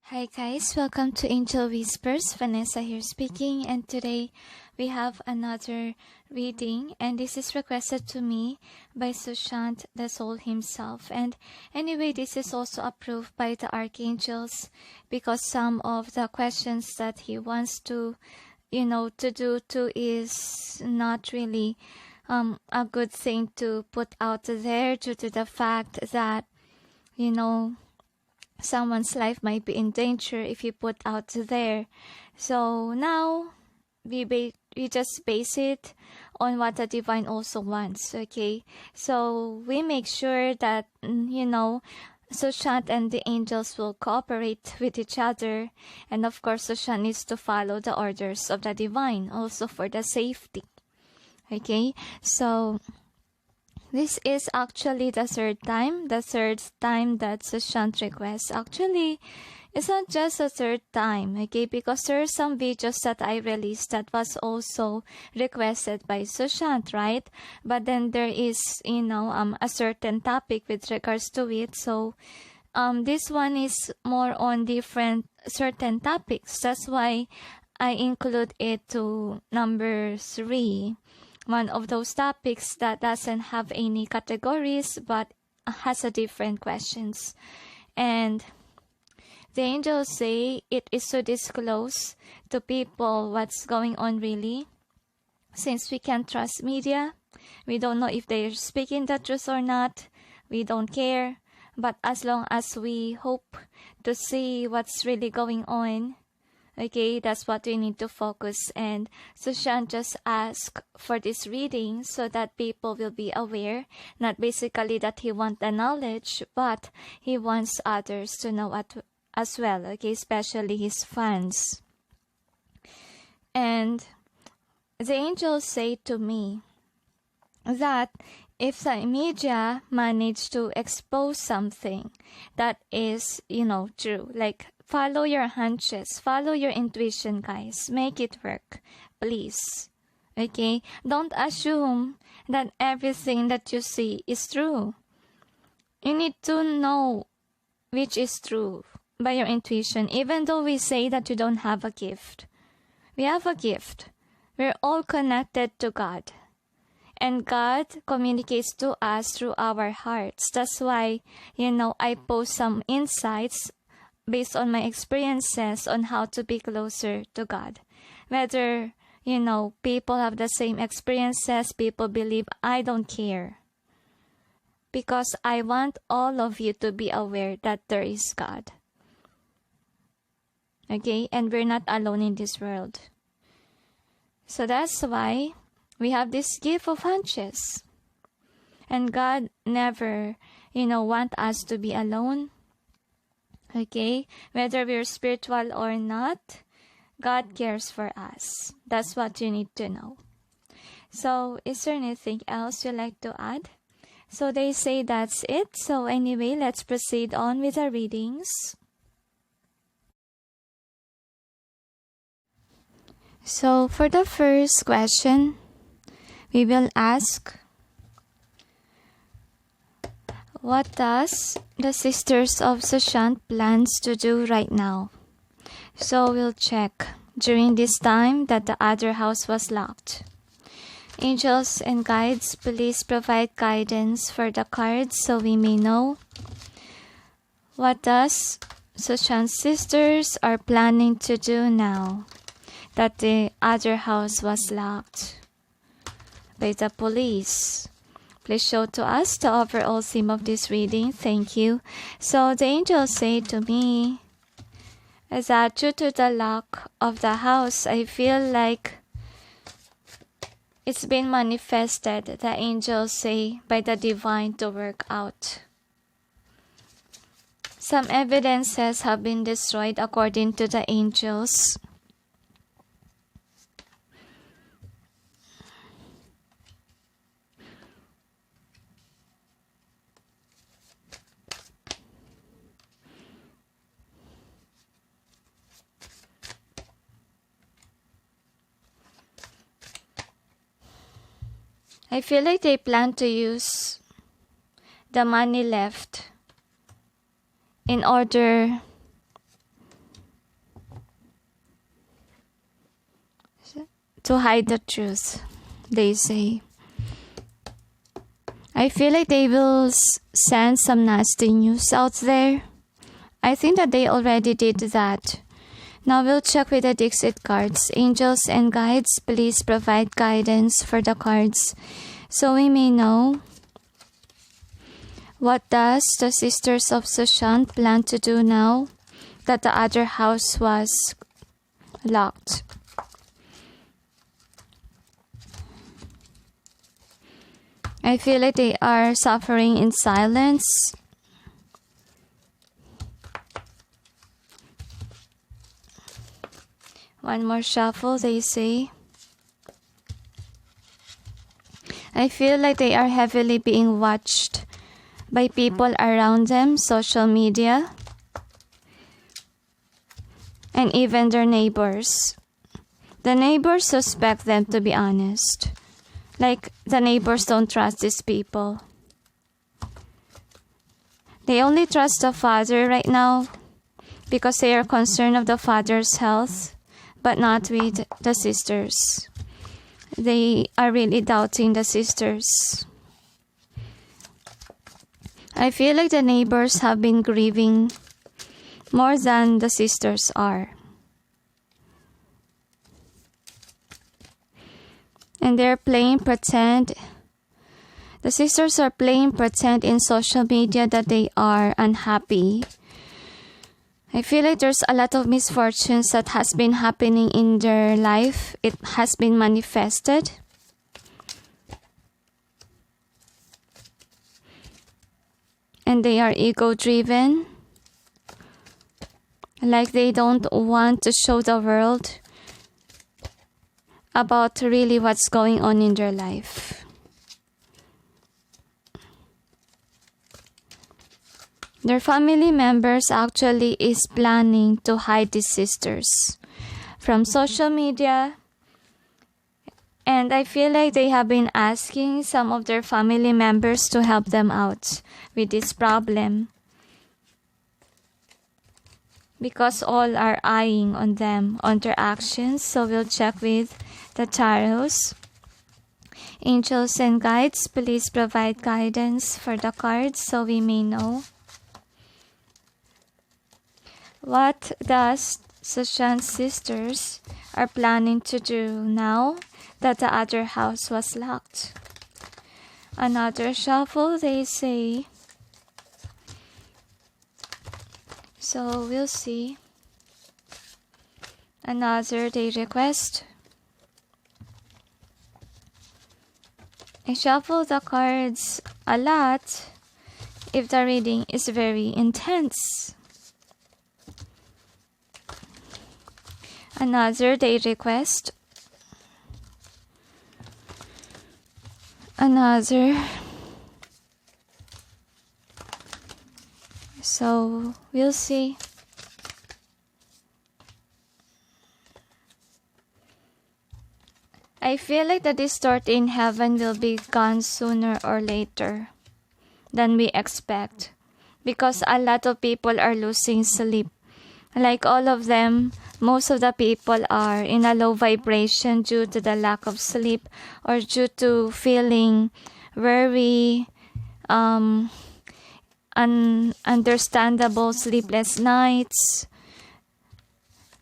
Hi guys, welcome to Angel Whispers. Vanessa here speaking, and today we have another reading, and this is requested to me by Sushant, the soul himself. And anyway, this is also approved by the archangels because some of the questions that he wants to do to is not really a good thing to put out there due to the fact that someone's life might be in danger if you put out there. So now we just base it on what the divine also wants. Okay, so we make sure that Sushant and the angels will cooperate with each other, and of course Sushant needs to follow the orders of the divine also for the safety. Okay, so this is actually the third time that Sushant requests. Actually, it's not just a third time, okay? Because there are some videos that I released that was also requested by Sushant, right? But then there is, a certain topic with regards to it. So, this one is more on different certain topics. That's why I include it to number 3. One of those topics that doesn't have any categories but has a different questions. And the angels say it is to disclose to people what's going on really. Since we can't trust media, we don't know if they're speaking the truth or not. We don't care. But as long as we hope to see what's really going on, okay, that's what we need to focus. And Sushant just asked for this reading so that people will be aware, not basically that he wants the knowledge, but he wants others to know as well, okay, especially his fans. And the angels say to me that if the media manage to expose something that is, true, like follow your hunches, follow your intuition, guys. Make it work, please. Okay? Don't assume that everything that you see is true. You need to know which is true by your intuition. Even though we say that you don't have a gift, we have a gift. We're all connected to God. And God communicates to us through our hearts. That's why, I post some insights based on my experiences on how to be closer to God. Whether, people have the same experiences, people believe, I don't care. Because I want all of you to be aware that there is God. Okay? And we're not alone in this world. So that's why we have this gift of hunches. And God never, want us to be alone. Okay, whether we're spiritual or not, God cares for us. That's what you need to know. So, is there anything else you'd like to add? So, they say that's it. So, anyway, let's proceed on with the readings. So, for the first question, we will ask, what does the Sisters of Sushant plans to do right now? So we'll check during this time that the other house was locked. Angels and guides, please provide guidance for the cards so we may know. What does Sushant's sisters are planning to do now that the other house was locked by the police? Please show to us the overall theme of this reading. Thank you. So the angels say to me that due to the lock of the house, I feel like it's been manifested, the angels say, by the divine to work out. Some evidences have been destroyed according to the angels. I feel like they plan to use the money left in order to hide the truth, they say. I feel like they will send some nasty news out there. I think that they already did that. Now we'll check with the DiXit cards. Angels and guides, please provide guidance for the cards so we may know. What does the sisters of Sushant plan to do now that the other house was locked? I feel like they are suffering in silence. One more shuffle, they say. I feel like they are heavily being watched by people around them, social media, and even their neighbors. The neighbors suspect them, to be honest. Like, the neighbors don't trust these people. They only trust the father right now because they are concerned of the father's health, but not with the sisters. They are really doubting the sisters. I feel like the neighbors have been grieving more than the sisters are. And they're playing pretend. The sisters are playing pretend in social media that they are unhappy. I feel like there's a lot of misfortunes that has been happening in their life. It has been manifested. And they are ego-driven. Like they don't want to show the world about really what's going on in their life. Their family members actually is planning to hide these sisters from social media. And I feel like they have been asking some of their family members to help them out with this problem. Because all are eyeing on them, on their actions. So we'll check with the tarots. Angels and guides, please provide guidance for the cards so we may know. What does Sushant's sisters are planning to do now that the other house was locked? Another shuffle, they say. So we'll see. Another they request. I shuffle the cards a lot if the reading is very intense. Another they request. Another. So we'll see. I feel like the distort in heaven will be gone sooner or later than we expect, because a lot of people are losing sleep. Like all of them, most of the people are in a low vibration due to the lack of sleep or due to feeling very understandable sleepless nights.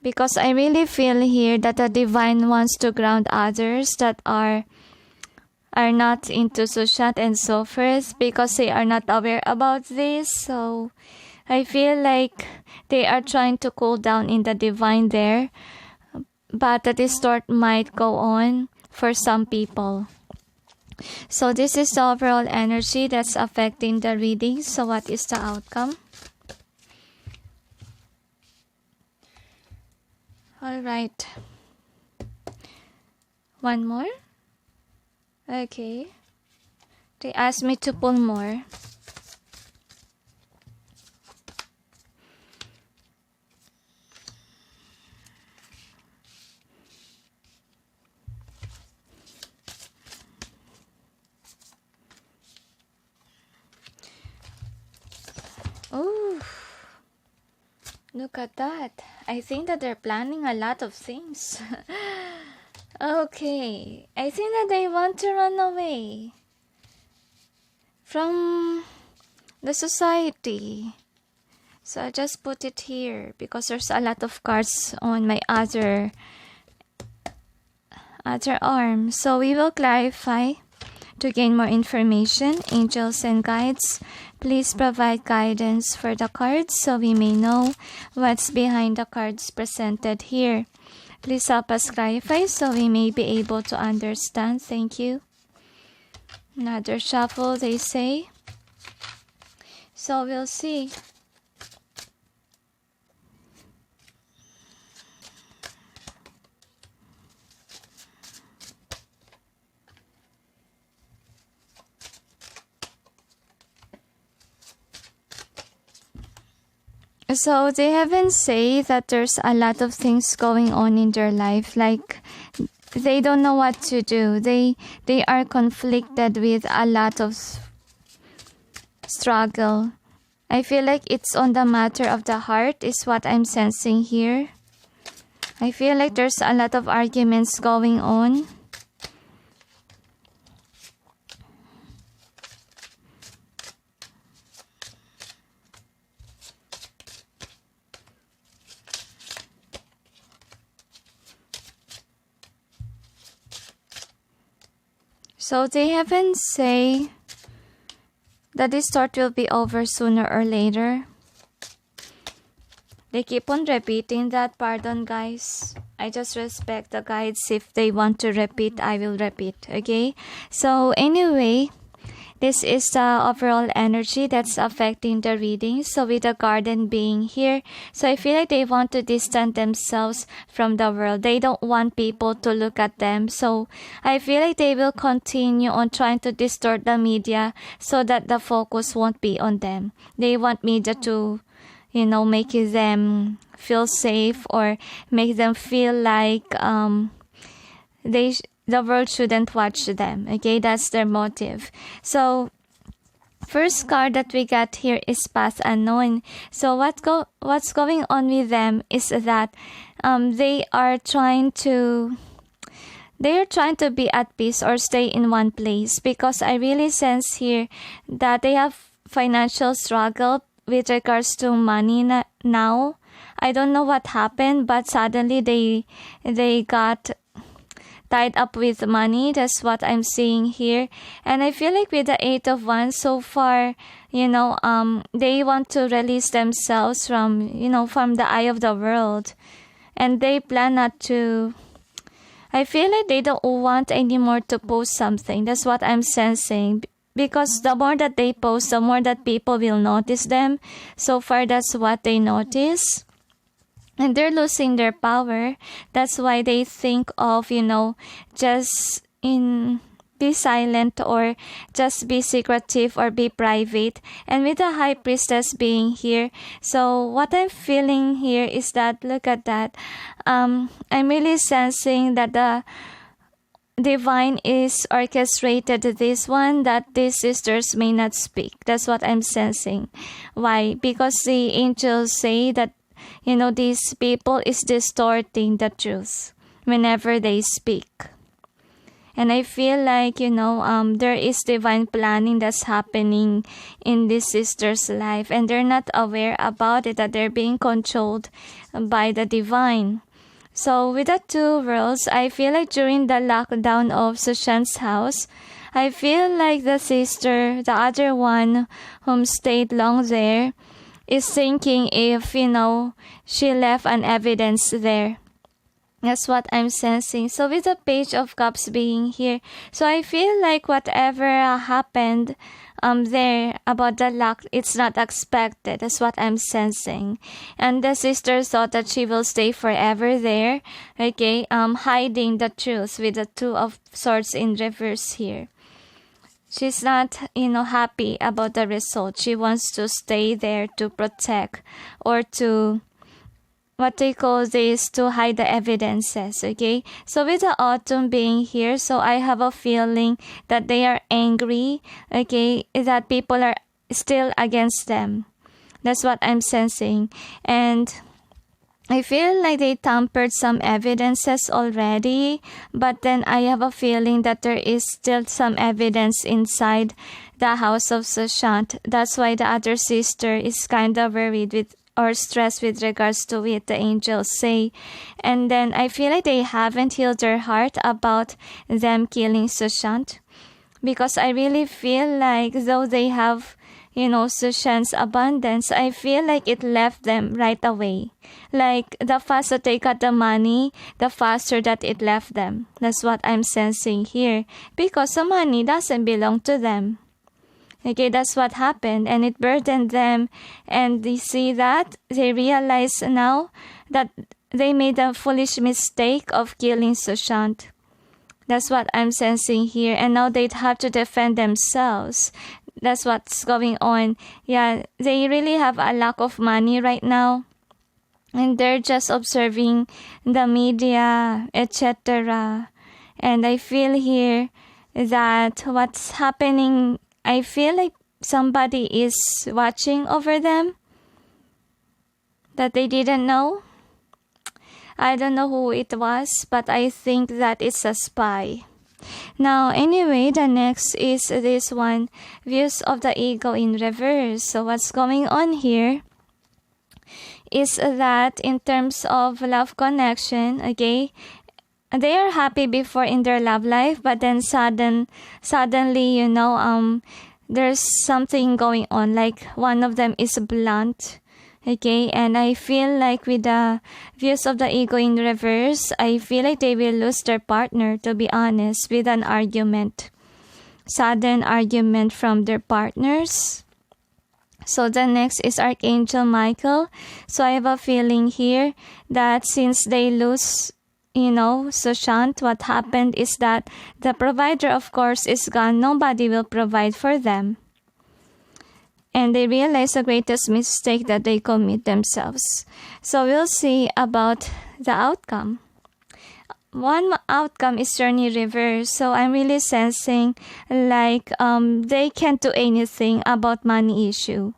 Because I really feel here that the divine wants to ground others that are not into Sushant and so forth, because they are not aware about this. So I feel like they are trying to cool down in the divine there, but the distort might go on for some people. So this is the overall energy that's affecting the reading. So what is the outcome? All right. One more? Okay. They asked me to pull more. Oh, look at that. I think that they're planning a lot of things. Okay, I think that they want to run away from the society. So I just put it here because there's a lot of cards on my other arm. So we will clarify to gain more information. Angels and guides, please provide guidance for the cards so we may know what's behind the cards presented here. Please help us clarify so we may be able to understand. Thank you. Another shuffle, they say. So we'll see. So they haven't say that there's a lot of things going on in their life, like they don't know what to do. They are conflicted with a lot of struggle. I feel like it's on the matter of the heart is what I'm sensing here. I feel like there's a lot of arguments going on. So they haven't say that this thought will be over sooner or later. They keep on repeating that. Pardon guys. I just respect the guides. If they want to repeat, I will repeat. Okay? So anyway, this is the overall energy that's affecting the reading. So with the garden being here, so I feel like they want to distance themselves from the world. They don't want people to look at them. So I feel like they will continue on trying to distort the media so that the focus won't be on them. They want media to, make them feel safe or make them feel like the world shouldn't watch them. Okay, that's their motive. So first card that we got here is Path Unknown. So what's going on with them is that they are trying to be at peace or stay in one place, because I really sense here that they have financial struggle with regards to money now. I don't know what happened, but suddenly they got tied up with money. That's what I'm seeing here. And I feel like with the Eight of Wands so far, they want to release themselves from the eye of the world. And they plan not to. I feel like they don't want anymore to post something. That's what I'm sensing. Because the more that they post, the more that people will notice them. So far, that's what they notice. And they're losing their power. That's why they think of, just be silent or just be secretive or be private. And with the High Priestess being here, so what I'm feeling here is that, look at that. I'm really sensing that the divine is orchestrated this one, that these sisters may not speak. That's what I'm sensing. Why? Because the angels say that these people is distorting the truth whenever they speak. And I feel like, there is divine planning that's happening in this sister's life. And they're not aware about it, that they're being controlled by the divine. So with the two worlds, I feel like during the lockdown of Sushant's house, I feel like the sister, the other one whom stayed long there, is thinking if, she left an evidence there. That's what I'm sensing. So with the Page of Cups being here, so I feel like whatever happened there about the luck, it's not expected. That's what I'm sensing. And the sister thought that she will stay forever there. Okay, hiding the truth with the Two of Swords in reverse here. She's not, happy about the result. She wants to stay there to protect or to, what they call this, to hide the evidences, okay? So with the Autumn being here, so I have a feeling that they are angry, okay, that people are still against them. That's what I'm sensing. And I feel like they tampered some evidences already, but then I have a feeling that there is still some evidence inside the house of Sushant. That's why the other sister is kind of worried with or stressed with regards to it, the angels say. And then I feel like they haven't healed their heart about them killing Sushant, because I really feel like though they have, Sushant's abundance, I feel like it left them right away. Like the faster they got the money, the faster that it left them. That's what I'm sensing here. Because the money doesn't belong to them. Okay, that's what happened. And it burdened them. And they see that. They realize now that they made a foolish mistake of killing Sushant. That's what I'm sensing here. And now they'd have to defend themselves. That's what's going on. Yeah, they really have a lack of money right now. And they're just observing the media, etc. And I feel here that what's happening, I feel like somebody is watching over them that they didn't know. I don't know who it was, but I think that it's a spy. Now, anyway, the next is this one, views of the ego in reverse. So what's going on here is that in terms of love connection, okay, they are happy before in their love life, but then suddenly, there's something going on. Like one of them is blunt, okay, and I feel like with the views of the ego in reverse, I feel like they will lose their partner, to be honest, with an argument, sudden argument from their partners. So the next is Archangel Michael. So I have a feeling here that since they lose, Sushant, what happened is that the provider, of course, is gone. Nobody will provide for them. And they realize the greatest mistake that they commit themselves. So we'll see about the outcome. One outcome is journey reverse. So I'm really sensing like they can't do anything about money issue.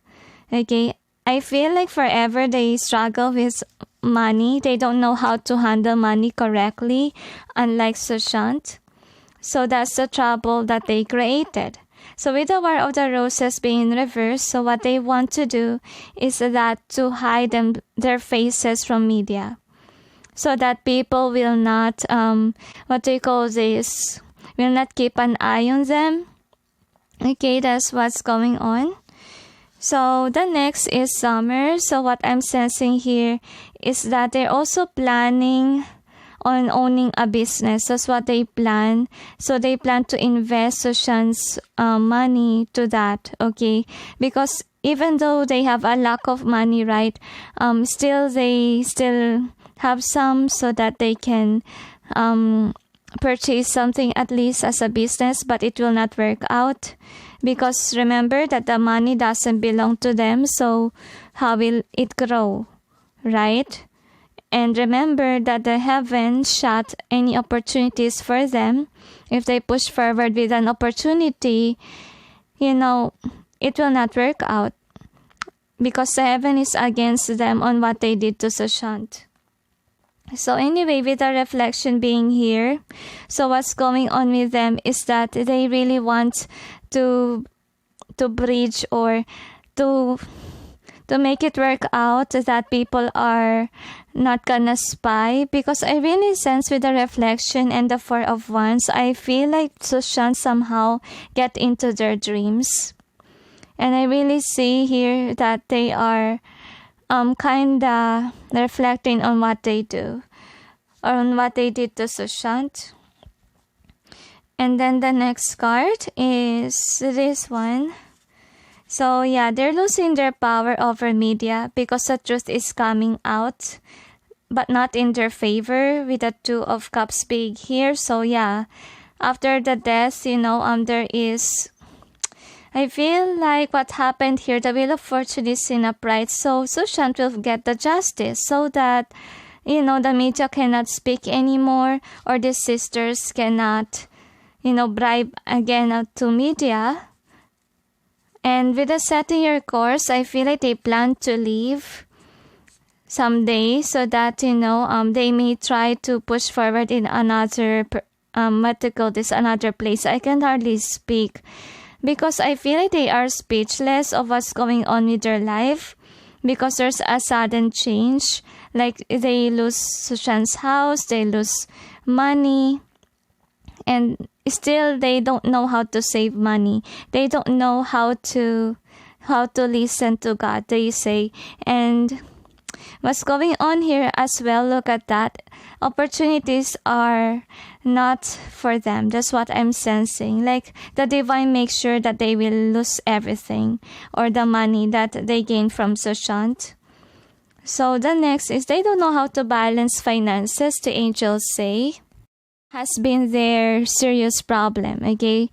Okay, I feel like forever they struggle with money. They don't know how to handle money correctly, unlike Sushant. So that's the trouble that they created. So with the War of the Roses being in reverse, so what they want to do is that to hide their faces from media, so that people will not, will not keep an eye on them. Okay, that's what's going on. So the next is summer. So what I'm sensing here is that they're also planning on owning a business. That's what they plan. So they plan to invest Sushant's money to that, okay? Because even though they have a lack of money, right, they still have some so that they can purchase something at least as a business, but it will not work out. Because remember that the money doesn't belong to them, so how will it grow, right? And remember that the heavens shut any opportunities for them. If they push forward with an opportunity, it will not work out. Because the heaven is against them on what they did to Sushant. So anyway, with the reflection being here, so what's going on with them is that they really want to bridge or to make it work out that people are not gonna spy. Because I really sense with the reflection and the Four of Wands, I feel like Sushant somehow get into their dreams. And I really see here that they are kinda reflecting on what they do or on what they did to Sushant. And then the next card is this one. So yeah, they're losing their power over media because the truth is coming out, but not in their favor with the Two of Cups big here. So yeah, after the death, there is, I feel like what happened here, the Wheel of Fortune is in upright. So Sushant will get the justice so that, the media cannot speak anymore, or the sisters cannot, bribe again to media. And with the setting your course, I feel like they plan to leave. someday, so that they may try to push forward in another what to call this, another place. I can hardly speak because I feel like they are speechless of what's going on with their life, because there's a sudden change. Like they lose Sushant's house, they lose money, and still they don't know how to save money. They don't know how to listen to God, they say. And what's going on here as well, look at that. Opportunities are not for them. That's what I'm sensing. Like the divine makes sure that they will lose everything, or the money that they gain from Sushant. So the next is they don't know how to balance finances, the angels say. Has been their serious problem, okay?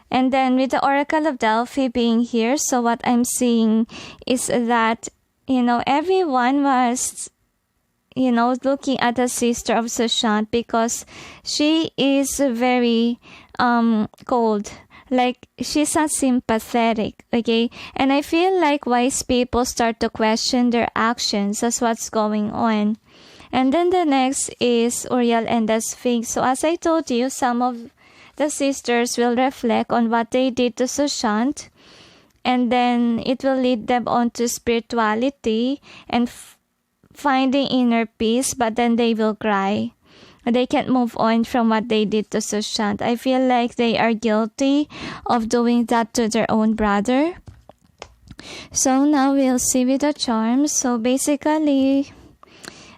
And then with the Oracle of Delphi being here, so what I'm seeing is that, everyone was, looking at the sister of Sushant because she is very cold. Like, she's not sympathetic, okay? And I feel like wise people start to question their actions. That's what's going on. And then the next is Uriel and the Sphinx. So as I told you, some of the sisters will reflect on what they did to Sushant, and then it will lead them on to spirituality and finding inner peace, but then they will cry. They can't move on from what they did to Sushant. I feel like they are guilty of doing that to their own brother. So now we'll see with the charms. So basically,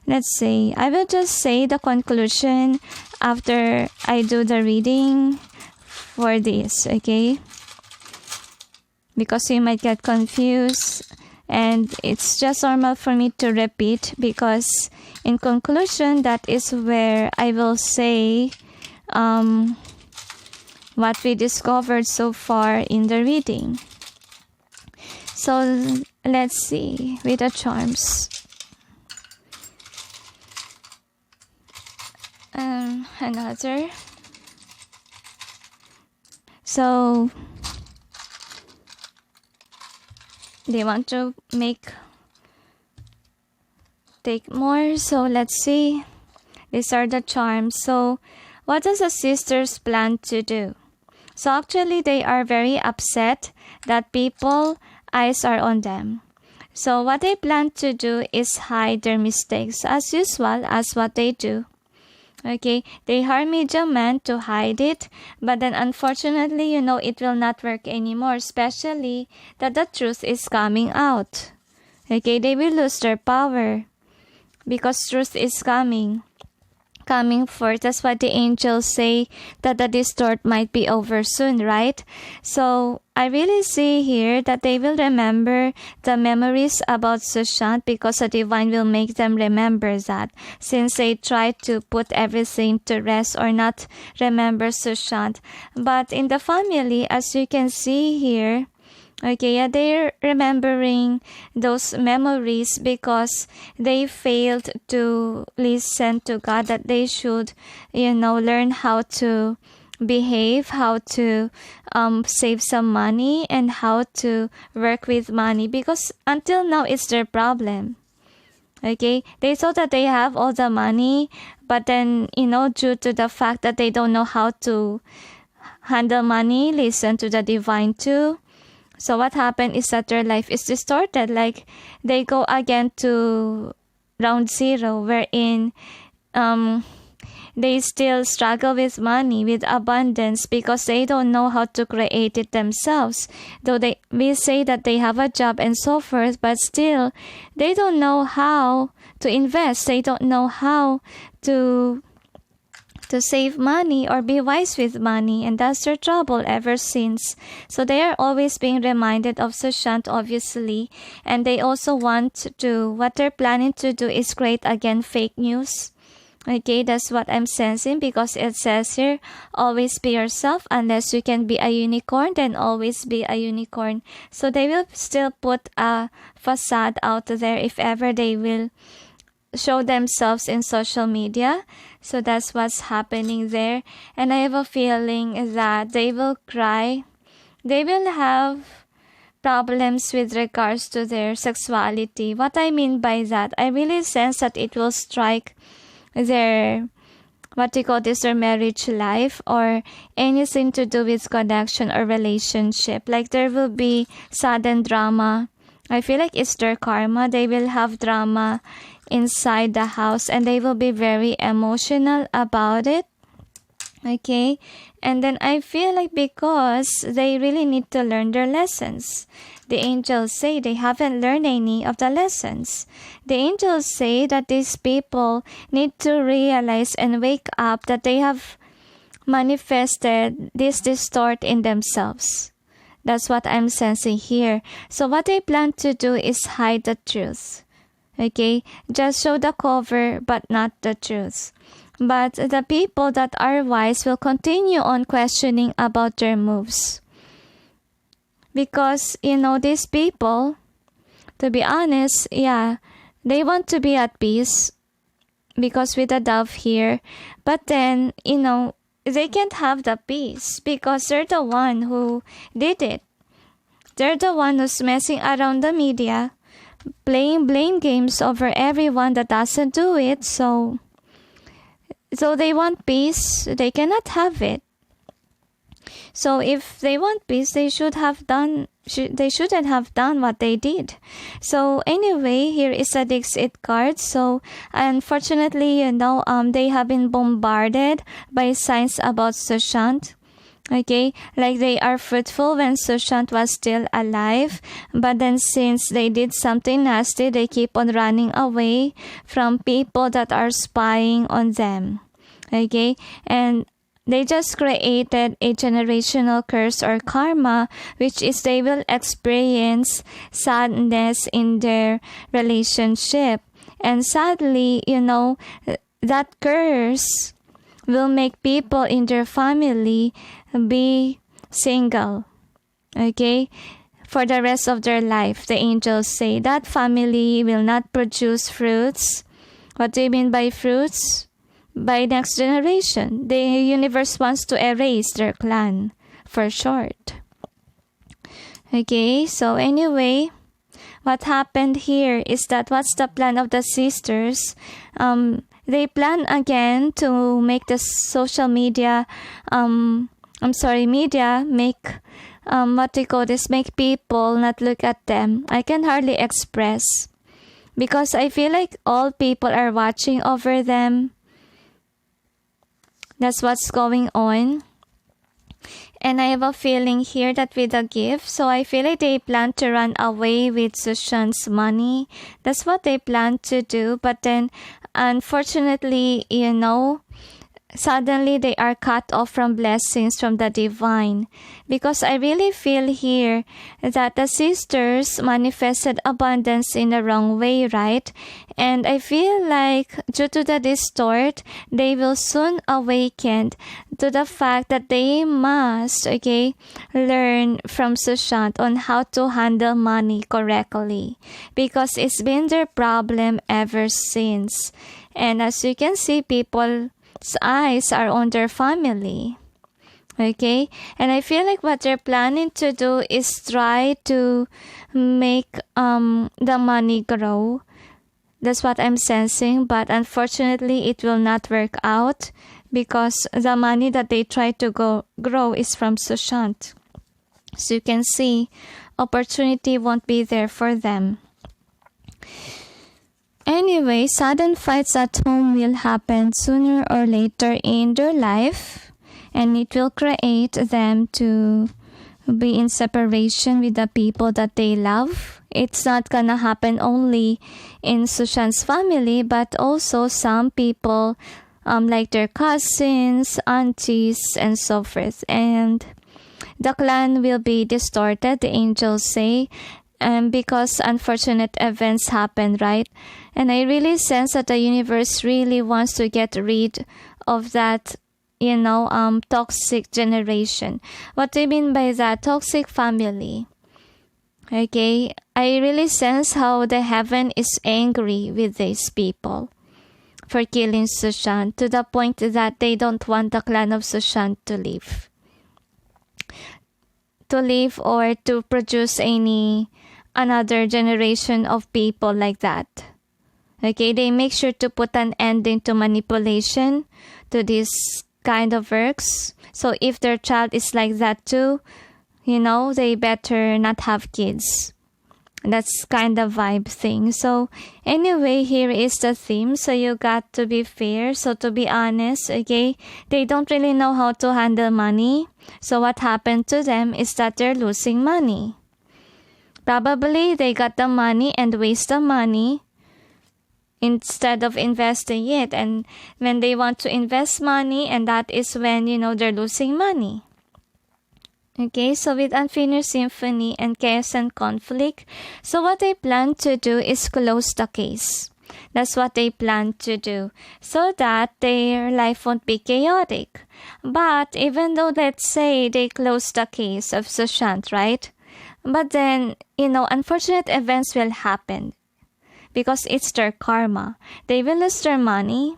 let's see. I will just say the conclusion after I do the reading for this, okay? Because you might get confused, and it's just normal for me to repeat, because in conclusion, that is where I will say what we discovered so far in the reading. So let's see with the charms. Another. So they want to take more. So let's see. These are the charms. So what does the sisters plan to do? So actually they are very upset that people eyes are on them. So what they plan to do is hide their mistakes, as usual, as what they do. Okay, they hire medium to hide it, but then unfortunately, it will not work anymore, especially that the truth is coming out. Okay, they will lose their power because truth is coming forth. That's what the angels say, that the distort might be over soon, right? So I really see here that they will remember the memories about Sushant, because the divine will make them remember that, since they tried to put everything to rest or not remember Sushant. But in the family, as you can see here, okay, they're remembering those memories because they failed to listen to God, that they should, learn how to behave, how to save some money, and how to work with money, because until now it's their problem. Okay, they thought that they have all the money, but then, due to the fact that they don't know how to handle money, listen to the divine too. So what happened is that their life is distorted. Like they go again to round zero, wherein they still struggle with money, with abundance, because they don't know how to create it themselves. Though we say that they have a job and so forth, but still they don't know how to invest. They don't know how to save money or be wise with money, and that's their trouble ever since. So they are always being reminded of Sushant, obviously, and they also want to, what they're planning to do is create again fake news. Okay, that's what I'm sensing, because it says here, always be yourself. Unless you can be a unicorn, then always be a unicorn. So they will still put a facade out there if ever they will show themselves in social media. So that's what's happening there. And I have a feeling that they will cry. They will have problems with regards to their sexuality. What I mean by that, I really sense that it will strike their their marriage life or anything to do with connection or relationship. Like there will be sudden drama. I feel like it's their karma. They will have drama inside the house and they will be very emotional about it. Okay, and then I feel like because they really need to learn their lessons. The angels say they haven't learned any of the lessons. The angels say that these people need to realize and wake up that they have manifested this distort in themselves. That's what I'm sensing here. So what they plan to do is hide the truth. Okay, just show the cover but not the truth. But the people that are wise will continue on questioning about their moves. Because, these people, to be honest, they want to be at peace. Because with the dove here. But then, they can't have the peace. Because they're the one who did it. They're the one who's messing around the media. Playing blame games over everyone that doesn't do it. So they want peace, they cannot have it. So if they want peace, they shouldn't have done what they did. So anyway, here is a DiXit card. So unfortunately, they have been bombarded by signs about Sushant. Okay, like they are fruitful when Sushant was still alive, but then since they did something nasty, they keep on running away from people that are spying on them. Okay, and they just created a generational curse or karma, which is they will experience sadness in their relationship. And sadly, that curse will make people in their family be single, okay, for the rest of their life. The angels say that family will not produce fruits. What do you mean by fruits? By next generation. The universe wants to erase their clan, for short. Okay, so anyway, what happened here is that what's the plan of the sisters? They plan again to make the social media, media make, make people not look at them. I can hardly express. Because I feel like all people are watching over them. That's what's going on. And I have a feeling here that with a gift, so I feel like they plan to run away with Sushant's money. That's what they plan to do. But then, unfortunately, suddenly they are cut off from blessings from the divine. Because I really feel here that the sisters manifested abundance in the wrong way, right? And I feel like due to the distort, they will soon awaken to the fact that they must, learn from Sushant on how to handle money correctly. Because it's been their problem ever since. And as you can see, people's eyes are on their family. Okay? And I feel like what they're planning to do is try to make the money grow. That's what I'm sensing. But unfortunately, it will not work out because the money that they try to grow is from Sushant. So you can see, opportunity won't be there for them. Anyway, sudden fights at home will happen sooner or later in their life, and it will create them to be in separation with the people that they love. It's not gonna happen only in Sushant's family, but also some people, like their cousins, aunties, and so forth. And the clan will be distorted, the angels say, because unfortunate events happen, right? And I really sense that the universe really wants to get rid of that, toxic generation. What do you mean by that? Toxic family. Okay, I really sense how the heaven is angry with these people for killing Sushant to the point that they don't want the clan of Sushant to live. to live or to produce another generation of people like that. Okay, they make sure to put an ending to manipulation to this kind of works. So if their child is like that too, they better not have kids. That's kind of vibe thing. So anyway, here is the theme. So you got to be fair. So to be honest, okay, they don't really know how to handle money. So what happened to them is that they're losing money. Probably they got the money and waste the money instead of investing it. And when they want to invest money, and that is when, they're losing money. Okay, so with Unfinished Symphony and Chaos and Conflict, so what they plan to do is close the case. That's what they plan to do, so that their life won't be chaotic. But even though, let's say, they close the case of Sushant, right? But then, unfortunate events will happen because it's their karma. They will lose their money.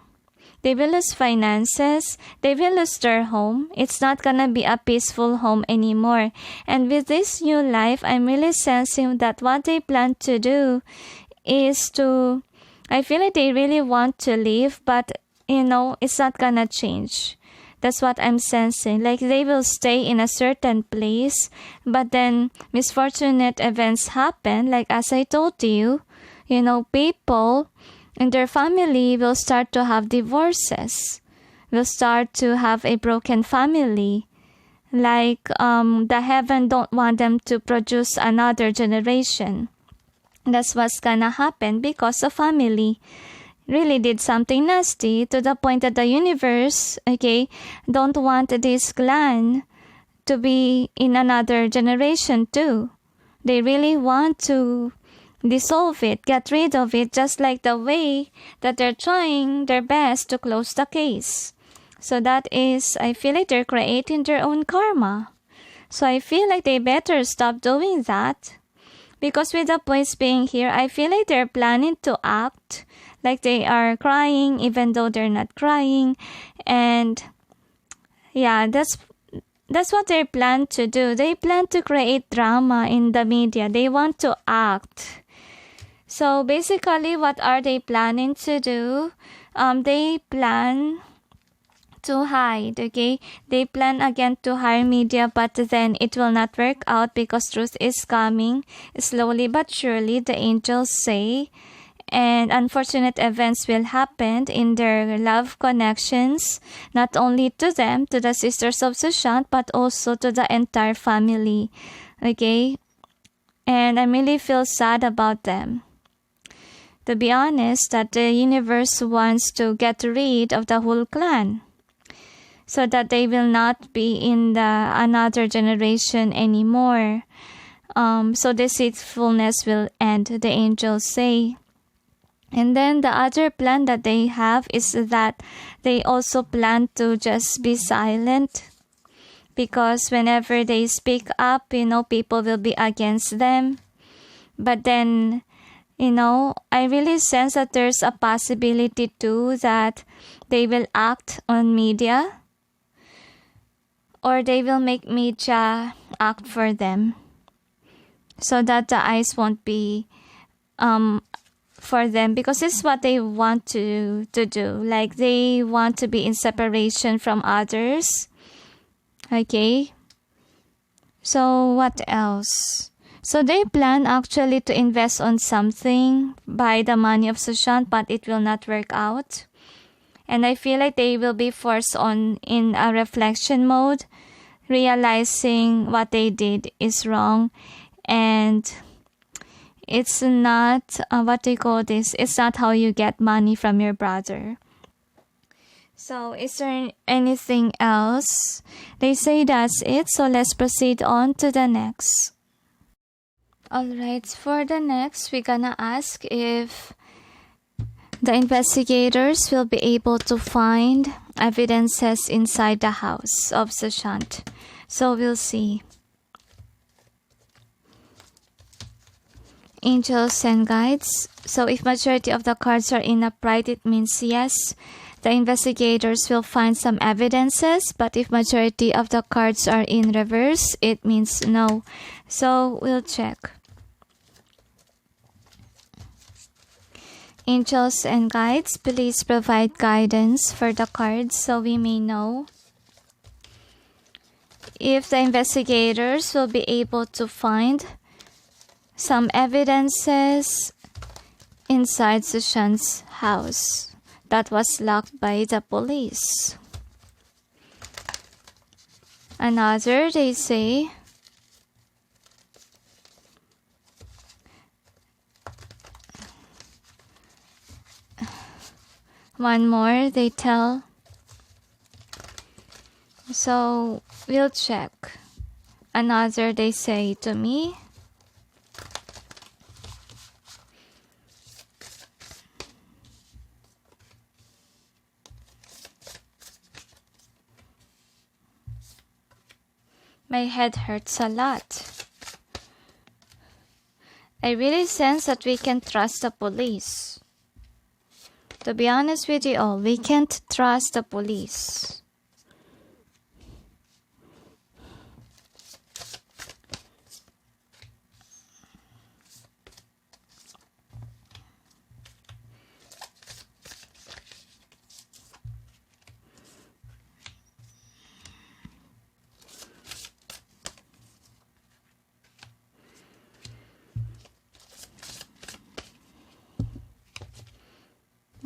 They will lose finances. They will lose their home. It's not gonna be a peaceful home anymore. And with this new life, I'm really sensing that what they plan to do is I feel like they really want to leave, but, it's not gonna change. That's what I'm sensing. Like they will stay in a certain place, but then misfortunate events happen. Like as I told you, people and their family will start to have divorces, will start to have a broken family. Like the heaven don't want them to produce another generation. That's what's gonna happen because the family really did something nasty to the point that the universe, okay, don't want this clan to be in another generation too. They really want to dissolve it, get rid of it, just like the way that they're trying their best to close the case. So that is, I feel like they're creating their own karma. So I feel like they better stop doing that. Because with the points being here, I feel like they're planning to act like they are crying even though they're not crying. And yeah, that's what they plan to do. They plan to create drama in the media. They want to act. So basically, what are they planning to do? They plan to hide, okay? They plan again to hire media, but then it will not work out because truth is coming slowly but surely, the angels say. And unfortunate events will happen in their love connections, not only to them, to the sisters of Sushant, but also to the entire family, okay? And I really feel sad about them. To be honest, that the universe wants to get rid of the whole clan so that they will not be in the another generation anymore. So deceitfulness will end, the angels say. And then the other plan that they have is that they also plan to just be silent, because whenever they speak up, people will be against them. But then, I really sense that there's a possibility too that they will act on media, or they will make media act for them, so that the eyes won't be for them, because it's what they want to do. Like they want to be in separation from others. Okay. So what else? So they plan actually to invest on something by the money of Sushant, but it will not work out. And I feel like they will be forced on in a reflection mode, realizing what they did is wrong. And it's not, it's not how you get money from your brother. So is there anything else? They say that's it. So let's proceed on to the next. Alright, for the next, we're gonna ask if the investigators will be able to find evidences inside the house of Sushant. So we'll see. Angels and guides. So if majority of the cards are in upright, it means yes, the investigators will find some evidences, but if majority of the cards are in reverse, it means no. So we'll check. Angels and guides, please provide guidance for the cards so we may know if the investigators will be able to find some evidences inside Sushant's house that was locked by the police. Another, they say, one more, they tell. So we'll check. Another, they say to me. My head hurts a lot. I really sense that we can't trust the police. To be honest with you all, we can't trust the police.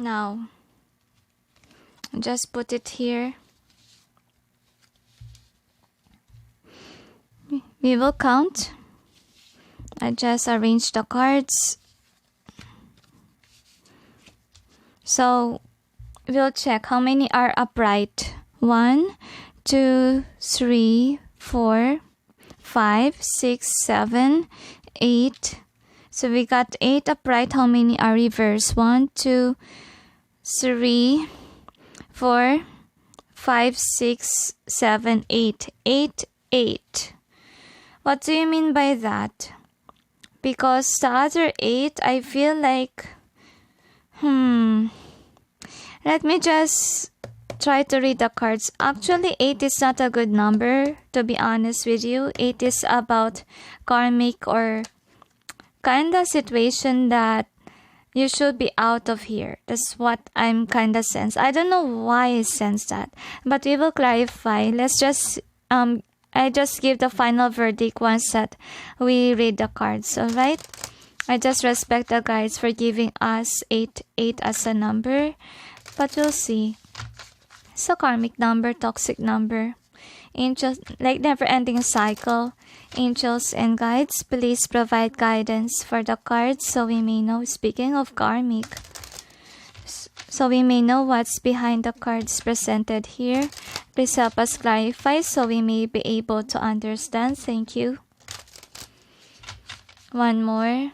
Now, just put it here. We will count. I just arrange the cards. So, we'll check how many are upright. 1, 2, 3, 4, 5, 6, 7, 8. So we got 8 upright. How many are reversed? 1, 2, 3, 4, 5, 6, 7, 8. 8, 8. What do you mean by that? Because the other 8, I feel like, let me just try to read the cards. Actually, 8 is not a good number, to be honest with you. 8 is about karmic or kind of situation that you should be out of here. That's what I'm kind of sense. I don't know why I sense that, but we will clarify. Let's just I just give the final verdict once that we read the cards. All right. I just respect the guides for giving us 8 as a number, but we'll see. It's a karmic number, toxic number. Angels, like never-ending cycle. Angels and guides, please provide guidance for the cards so we may know. Speaking of karmic, so we may know what's behind the cards presented here. Please help us clarify so we may be able to understand. Thank you. One more.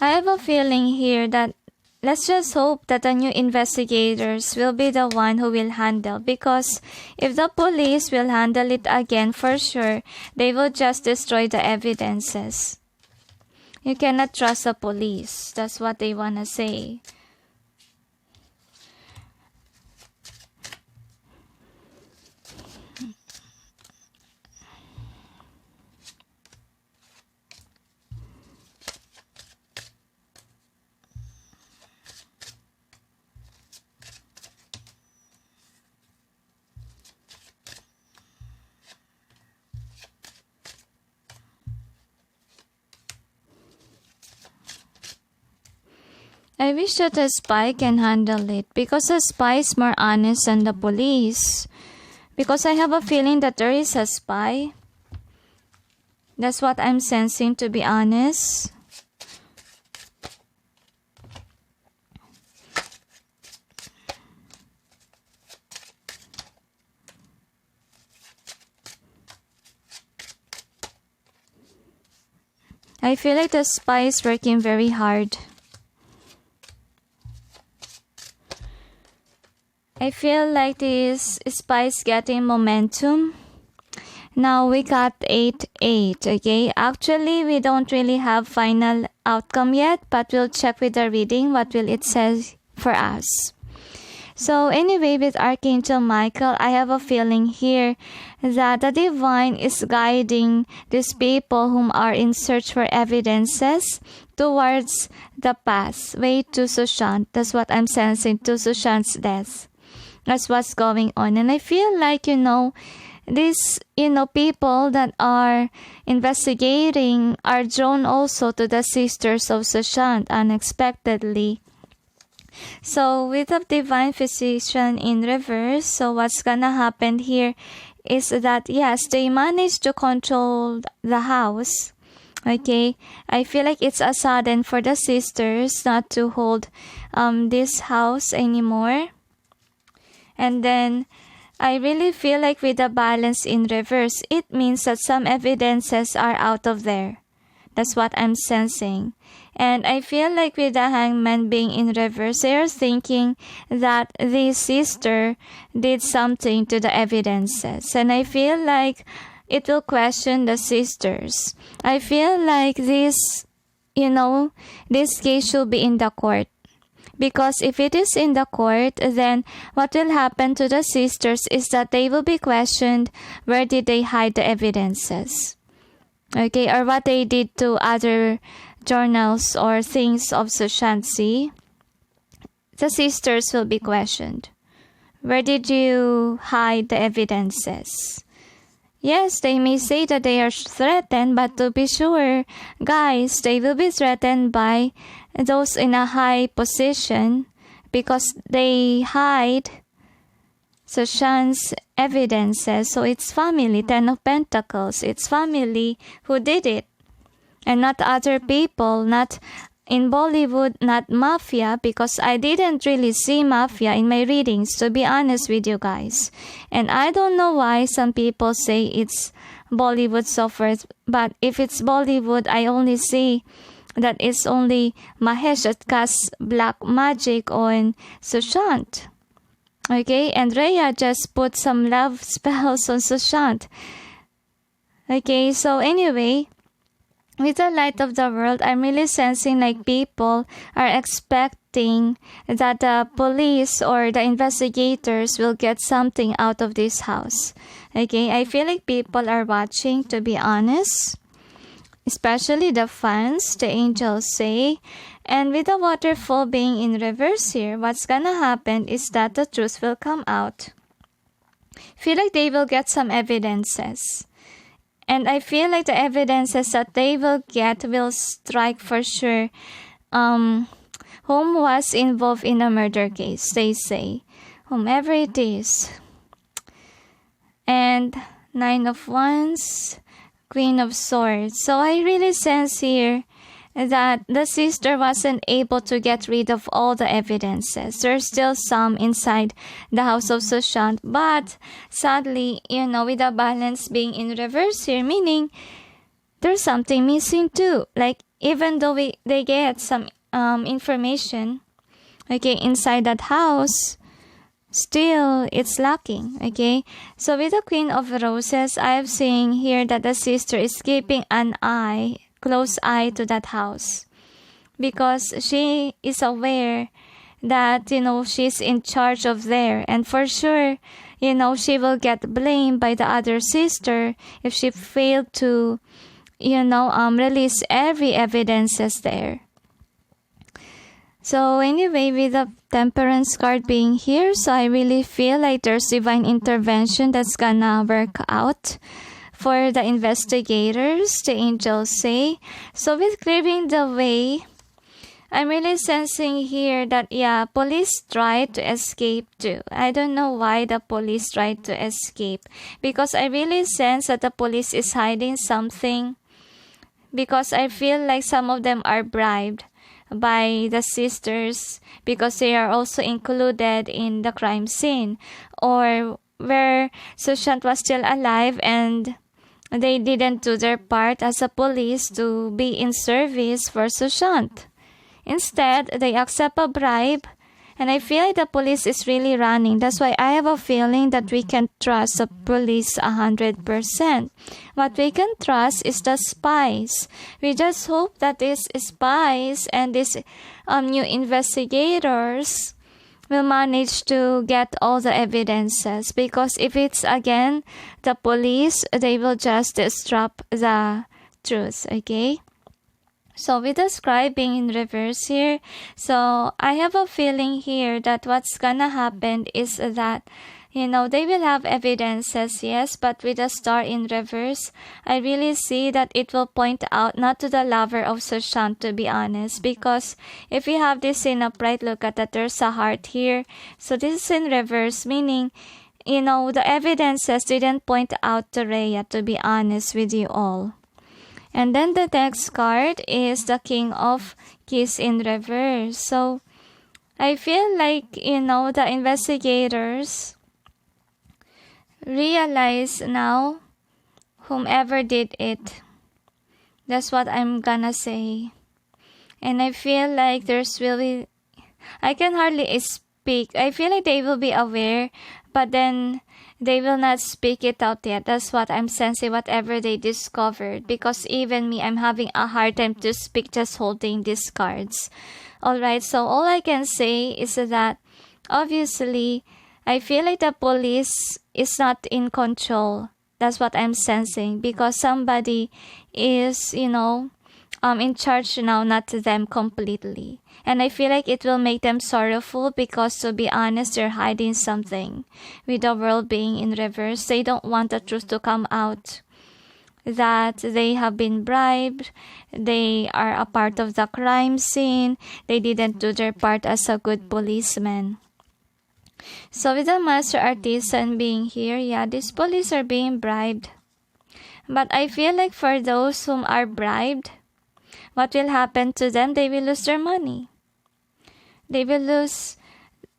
I have a feeling here that let's just hope that the new investigators will be the one who will handle, because if the police will handle it again, for sure, they will just destroy the evidences. You cannot trust the police. That's what they want to say. I wish that a spy can handle it, because a spy is more honest than the police. Because I have a feeling that there is a spy. That's what I'm sensing, to be honest. I feel like the spy is working very hard. I feel like this spy is getting momentum. Now we got 8-8, okay? Actually, we don't really have final outcome yet, but we'll check with the reading what will it say for us. So anyway, with Archangel Michael, I have a feeling here that the divine is guiding these people whom are in search for evidences towards the pathway to Sushant. That's what I'm sensing, to Sushant's death. That's what's going on. And I feel like, these, people that are investigating are drawn also to the sisters of Sushant unexpectedly. So with the divine physician in reverse, so what's gonna happen here is that, yes, they managed to control the house. Okay, I feel like it's a sudden for the sisters not to hold this house anymore. And then I really feel like with the balance in reverse, it means that some evidences are out of there. That's what I'm sensing. And I feel like with the hangman being in reverse, they're thinking that the sister did something to the evidences. And I feel like it will question the sisters. I feel like this case should be in the court. Because if it is in the court, then what will happen to the sisters is that they will be questioned where did they hide the evidences. Okay, or what they did to other journals or things of Sushant. The sisters will be questioned. Where did you hide the evidences? Yes, they may say that they are threatened, but to be sure, guys, they will be threatened by those in a high position because they hide Sushant's evidences. So it's family, 10 of Pentacles. It's family who did it. And not other people, not in Bollywood, not mafia, because I didn't really see mafia in my readings, to be honest with you guys. And I don't know why some people say it's Bollywood so forth, but if it's Bollywood, I only see that it's only Mahesh that casts black magic on Sushant. Okay, and Rhea just put some love spells on Sushant. Okay, so anyway, with the light of the world, I'm really sensing like people are expecting that the police or the investigators will get something out of this house. Okay, I feel like people are watching, to be honest. Especially the fans, the angels say. And with the waterfall being in reverse here, what's gonna happen is that the truth will come out. Feel like they will get some evidences. And I feel like the evidences that they will get will strike for sure whom was involved in a murder case, they say. Whomever it is. And 9 of Wands, Queen of Swords. So I really sense here that the sister wasn't able to get rid of all the evidences. There's still some inside the house of Sushant, but sadly, with the balance being in reverse here, meaning there's something missing too. Like, even though they get some information, okay, inside that house, still it's lacking. Okay, so with the Queen of Roses, I'm seeing here that the sister is keeping an close eye to that house, because she is aware that she's in charge of there, and for sure she will get blamed by the other sister if she failed to release every evidences there. So anyway, with the Temperance card being here, so I really feel like there's divine intervention that's gonna work out for the investigators, the angels say. So with clearing the way, I'm really sensing here that, police tried to escape too. I don't know why the police tried to escape, because I really sense that the police is hiding something, because I feel like some of them are bribed by the sisters because they are also included in the crime scene, or where Sushant was still alive and they didn't do their part as a police to be in service for Sushant. Instead, they accept a bribe And I feel like the police is really running. That's why I have a feeling that we can trust the police 100%. What we can trust is the spies. We just hope that these spies and these new investigators will manage to get all the evidences, because if it's again the police, they will just disrupt the truth. Okay, so with the scribe being in reverse here, so I have a feeling here that what's gonna happen is that they will have evidences, yes, but with the star in reverse, I really see that it will point out not to the lover of Sushant, to be honest, because if you have this in upright, look at that, there's a heart here. So this is in reverse, meaning, the evidences didn't point out to Rhea, to be honest with you all. And then the next card is the King of Keys in reverse. So I feel like, the investigators realize now whomever did it. That's what I'm gonna say. And I feel like I can hardly speak. I feel like they will be aware, but then they will not speak it out yet. That's what I'm sensing, whatever they discovered. Because even me, I'm having a hard time to speak just holding these cards. Alright, so all I can say is that obviously I feel like the police is not in control. That's what I'm sensing, because somebody is, in charge now, not them completely. And I feel like it will make them sorrowful, because to be honest, they're hiding something. With the world being in reverse, they don't want the truth to come out, that they have been bribed, they are a part of the crime scene, they didn't do their part as a good policeman. So with the master artisan being here, yeah, these police are being bribed. But I feel like for those whom are bribed, what will happen to them? They will lose their money. They will lose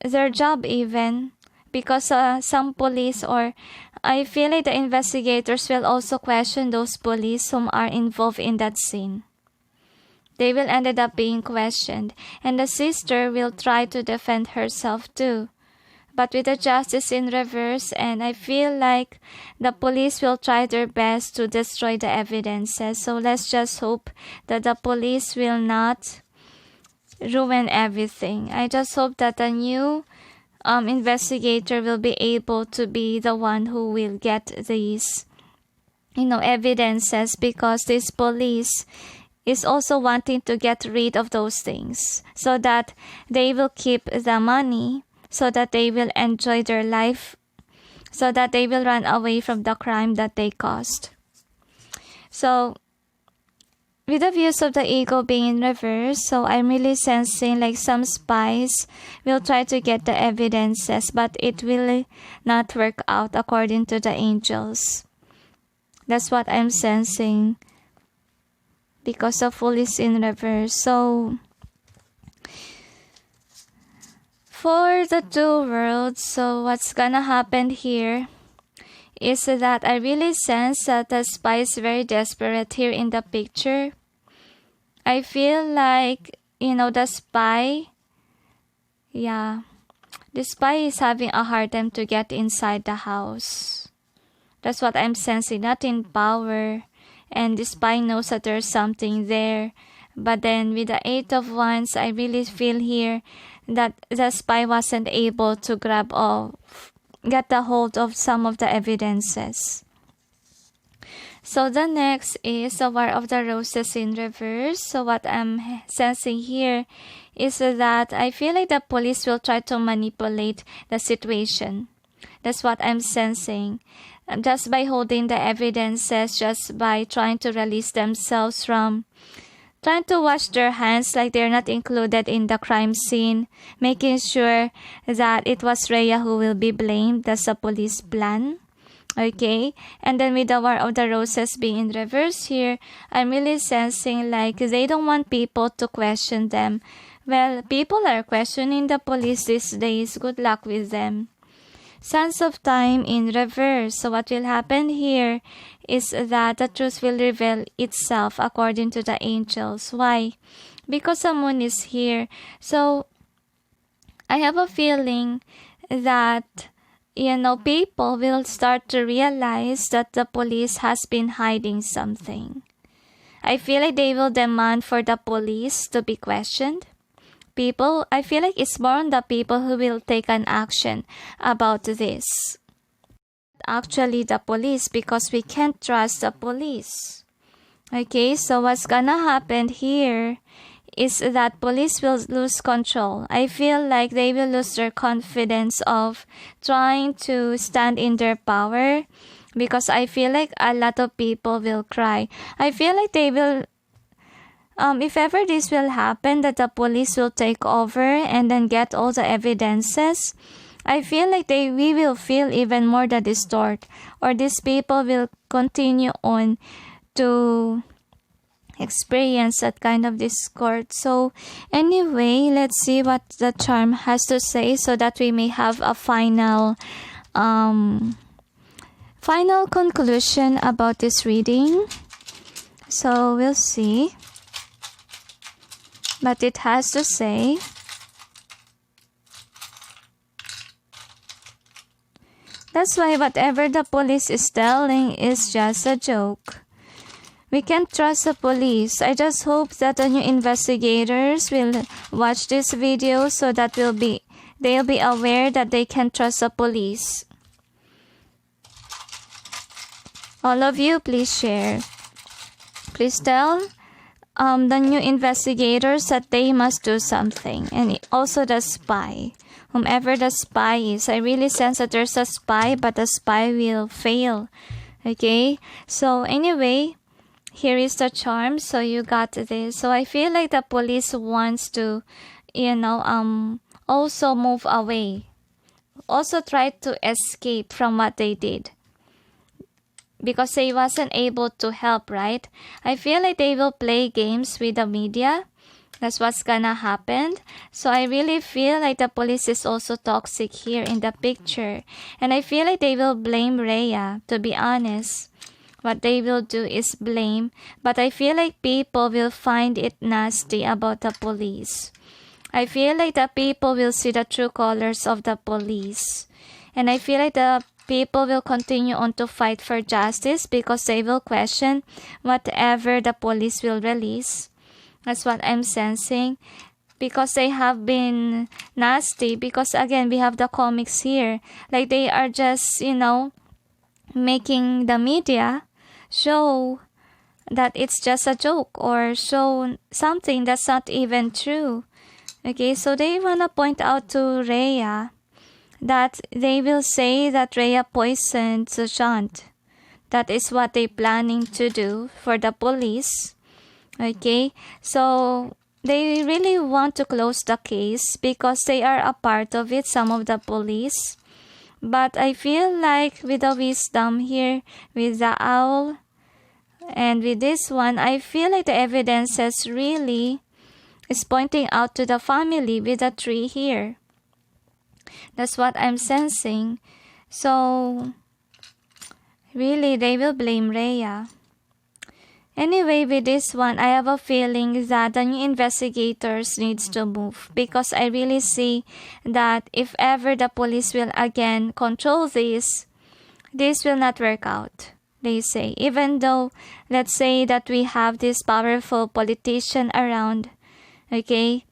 their job even, because some police, or I feel like the investigators will also question those police whom are involved in that scene. They will end up being questioned, and the sister will try to defend herself too. But with the justice in reverse, and I feel like the police will try their best to destroy the evidences. So let's just hope that the police will not ruin everything. I just hope that a new investigator will be able to be the one who will get these, evidences, because this police is also wanting to get rid of those things so that they will keep the money, so that they will enjoy their life, so that they will run away from the crime that they caused. So, with the views of the ego being in reverse, so I'm really sensing like some spies will try to get the evidences, but it will not work out according to the angels. That's what I'm sensing, because the Fool is in reverse. So, for the two worlds, so what's gonna happen here is that I really sense that the spy is very desperate here in the picture. I feel like, the spy, the spy is having a hard time to get inside the house. That's what I'm sensing, not in power. And the spy knows that there's something there. But then with the Eight of Wands, I really feel here that the spy wasn't able to get the hold of some of the evidences. So the next is the War of the Roses in reverse. So what I'm sensing here is that I feel like the police will try to manipulate the situation. That's what I'm sensing. Just by holding the evidences, just by trying to release themselves from trying to wash their hands like they're not included in the crime scene, making sure that it was Rhea who will be blamed. That's a police plan. Okay, and then with the War of the Roses being in reverse here, I'm really sensing like they don't want people to question them. Well, people are questioning the police these days. Good luck with them. Sands of Time in reverse. So what will happen here is that the truth will reveal itself according to the angels. Why? Because the moon is here. So I have a feeling that people will start to realize that the police has been hiding something. I feel like they will demand for the police to be questioned. I feel like it's more on the people who will take an action about this. Actually, the police, because we can't trust the police. Okay, so what's gonna happen here is that police will lose control. I feel like they will lose their confidence of trying to stand in their power, because I feel like a lot of people will cry. I feel like they will, if ever this will happen, that the police will take over and then get all the evidences, I feel like we will feel even more the distort, or these people will continue on to experience that kind of discord. So anyway, let's see what the charm has to say so that we may have a final conclusion about this reading. So we'll see. But it has to say, that's why whatever the police is telling is just a joke. We can't trust the police. I just hope that the new investigators will watch this video so that they'll be aware that they can trust the police. All of you, please share. Please tell the new investigators that they must do something. And also the spy. Whomever the spy is, I really sense that there's a spy, but the spy will fail. Okay? So anyway, here is the charm. So you got this. So I feel like the police wants to, also move away. Also try to escape from what they did, because they wasn't able to help, right? I feel like they will play games with the media. That's what's gonna happen. So I really feel like the police is also toxic here in the picture. And I feel like they will blame Rhea, to be honest. What they will do is blame. But I feel like people will find it nasty about the police. I feel like the people will see the true colors of the police. And I feel like the people will continue on to fight for justice, because they will question whatever the police will release. That's what I'm sensing. Because they have been nasty. Because again, we have the comics here. Like they are just, making the media show that it's just a joke, or show something that's not even true. Okay, so they wanna point out to Rhea that they will say that Rhea poisoned Sushant. That is what they're planning to do for the police. Okay, so they really want to close the case because they are a part of it, some of the police. But I feel like with the wisdom here, with the owl, and with this one, I feel like the evidences really is pointing out to the family with the tree here. That's what I'm sensing. So, really, they will blame Rhea. Anyway, with this one, I have a feeling that the new investigators needs to move, because I really see that if ever the police will again control this will not work out, they say. Even though, let's say that we have this powerful politician around, okay,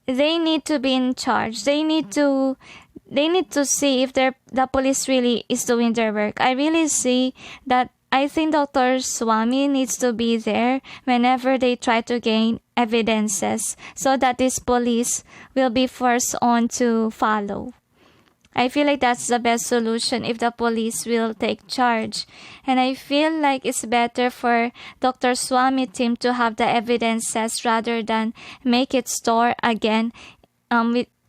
they need to be in charge. They need to see if the police really is doing their work. I really see that. I think Dr. Swami needs to be there whenever they try to gain evidences, so that this police will be forced on to follow. I feel like that's the best solution if the police will take charge. And I feel like it's better for Dr. Swami team to have the evidences rather than make it store again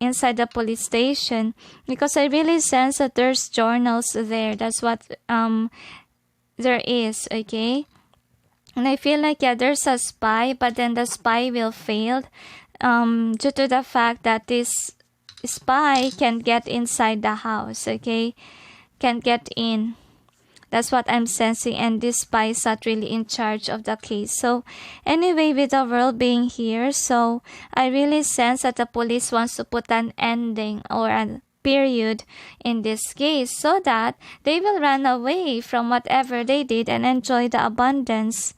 inside the police station, because I really sense that there's journals there. That's what there is, okay? And I feel like, yeah, there's a spy, but then the spy will fail due to the fact that this spy can get inside the house, okay? Can get in. That's what I'm sensing, and this spy is not really in charge of the case. So anyway, with the world being here, so I really sense that the police wants to put an ending or a period in this case so that they will run away from whatever they did and enjoy the abundance,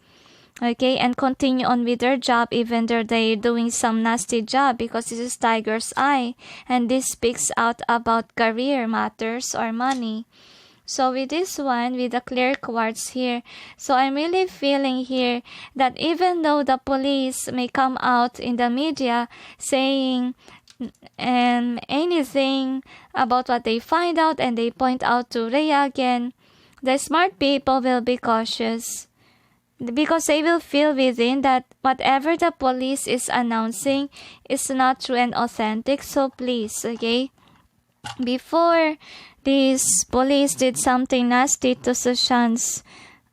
okay, and continue on with their job even though they're doing some nasty job, because this is tiger's eye and this speaks out about career matters or money. So with this one, with the clear quartz here, so I'm really feeling here that even though the police may come out in the media saying anything about what they find out and they point out to Rhea again, the smart people will be cautious because they will feel within that whatever the police is announcing is not true and authentic. So please, okay, before these police did something nasty to Sushant's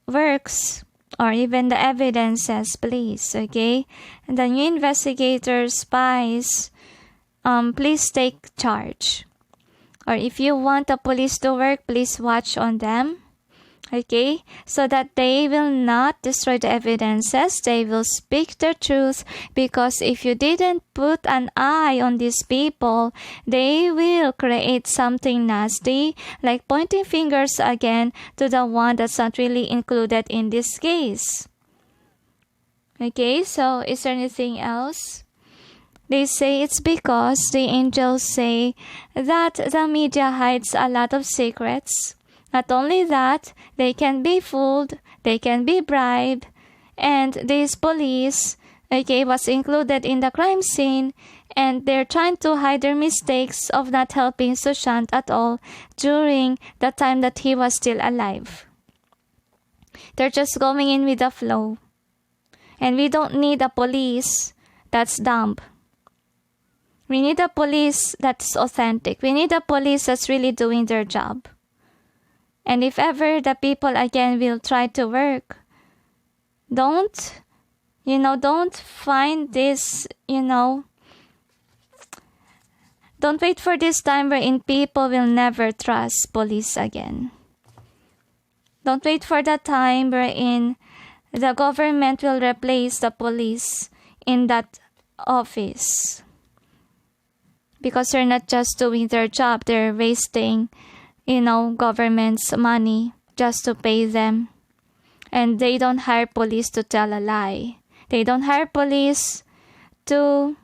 works or even the evidences, please, okay? And the new investigators, spies, please take charge. Or if you want the police to work, please watch on them, okay? So that they will not destroy the evidences, they will speak the truth, because if you didn't put an eye on these people, they will create something nasty, like pointing fingers again to the one that's not really included in this case. Okay, so is there anything else? They say it's because the angels say that the media hides a lot of secrets. Not only that, they can be fooled, they can be bribed, and this police, okay, was included in the crime scene, and they're trying to hide their mistakes of not helping Sushant at all during the time that he was still alive. They're just going in with the flow. And we don't need a police that's dumb. We need a police that's authentic. We need a police that's really doing their job. And if ever the people again will try to work, don't find this, don't wait for this time wherein people will never trust police again. Don't wait for the time wherein the government will replace the police in that office. Because they're not just doing their job, they're wasting government's money just to pay them. And they don't hire police to tell a lie. They don't hire police to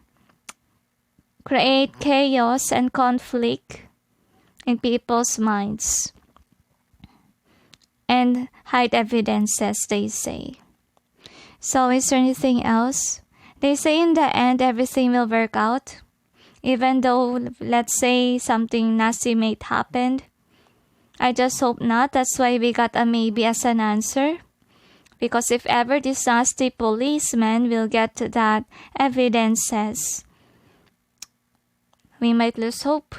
create chaos and conflict in people's minds and hide evidences, they say. So is there anything else? They say in the end everything will work out. Even though, let's say, something nasty may happen. I just hope not. That's why we got a maybe as an answer. Because if ever this nasty policeman will get that evidences, we might lose hope.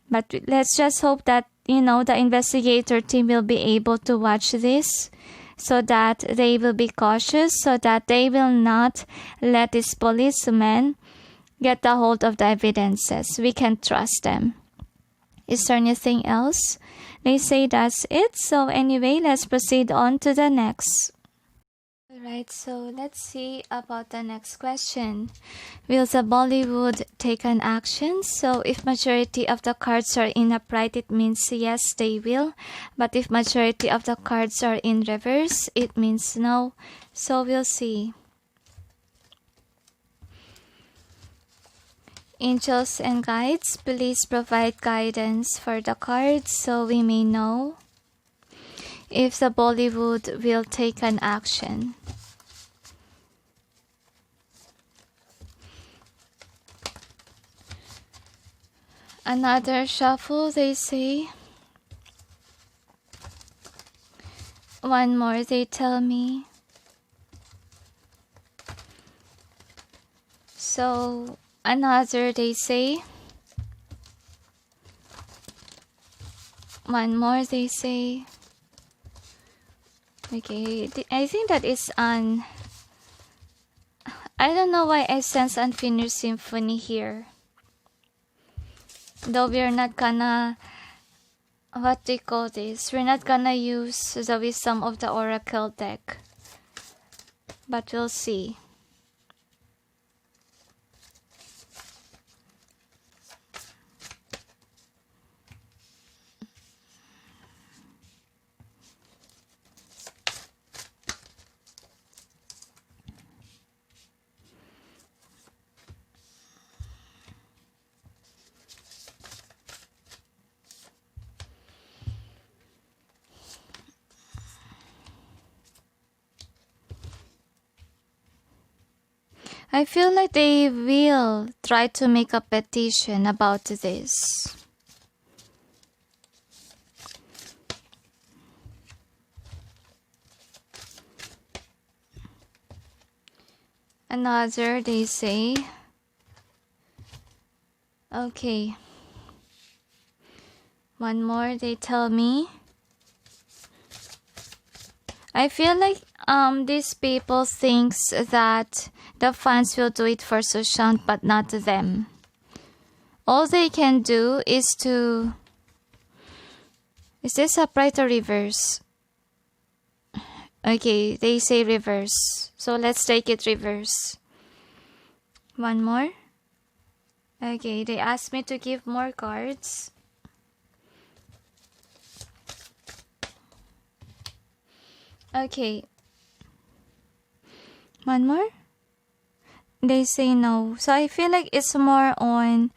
But let's just hope that, the investigator team will be able to watch this so that they will be cautious, so that they will not let this policeman get the hold of the evidences. We can trust them. Is there anything else? They say that's it. So anyway, let's proceed on to the next. Alright, so let's see about the next question. Will the Bollywood take an action? So if majority of the cards are in upright, it means yes, they will. But if majority of the cards are in reverse, it means no. So we'll see. Angels and guides, please provide guidance for the cards so we may know if the Bollywood will take an action. Another shuffle, they say. One more, they tell me. So another, they say. One more, they say. Okay, I think that is I don't know why I sense Unfinished Symphony here. Though we're not gonna what do you call this? We're not gonna use the wisdom of the oracle deck, but we'll see. I feel like they will try to make a petition about this. Another, they say. Okay. One more, they tell me. I feel like these people thinks that the fans will do it for Sushant, but not them. All they can do is to... Is this upright or reverse? Okay, they say reverse. So let's take it reverse. One more. Okay, they asked me to give more cards. Okay. One more? They say no. So I feel like it's more on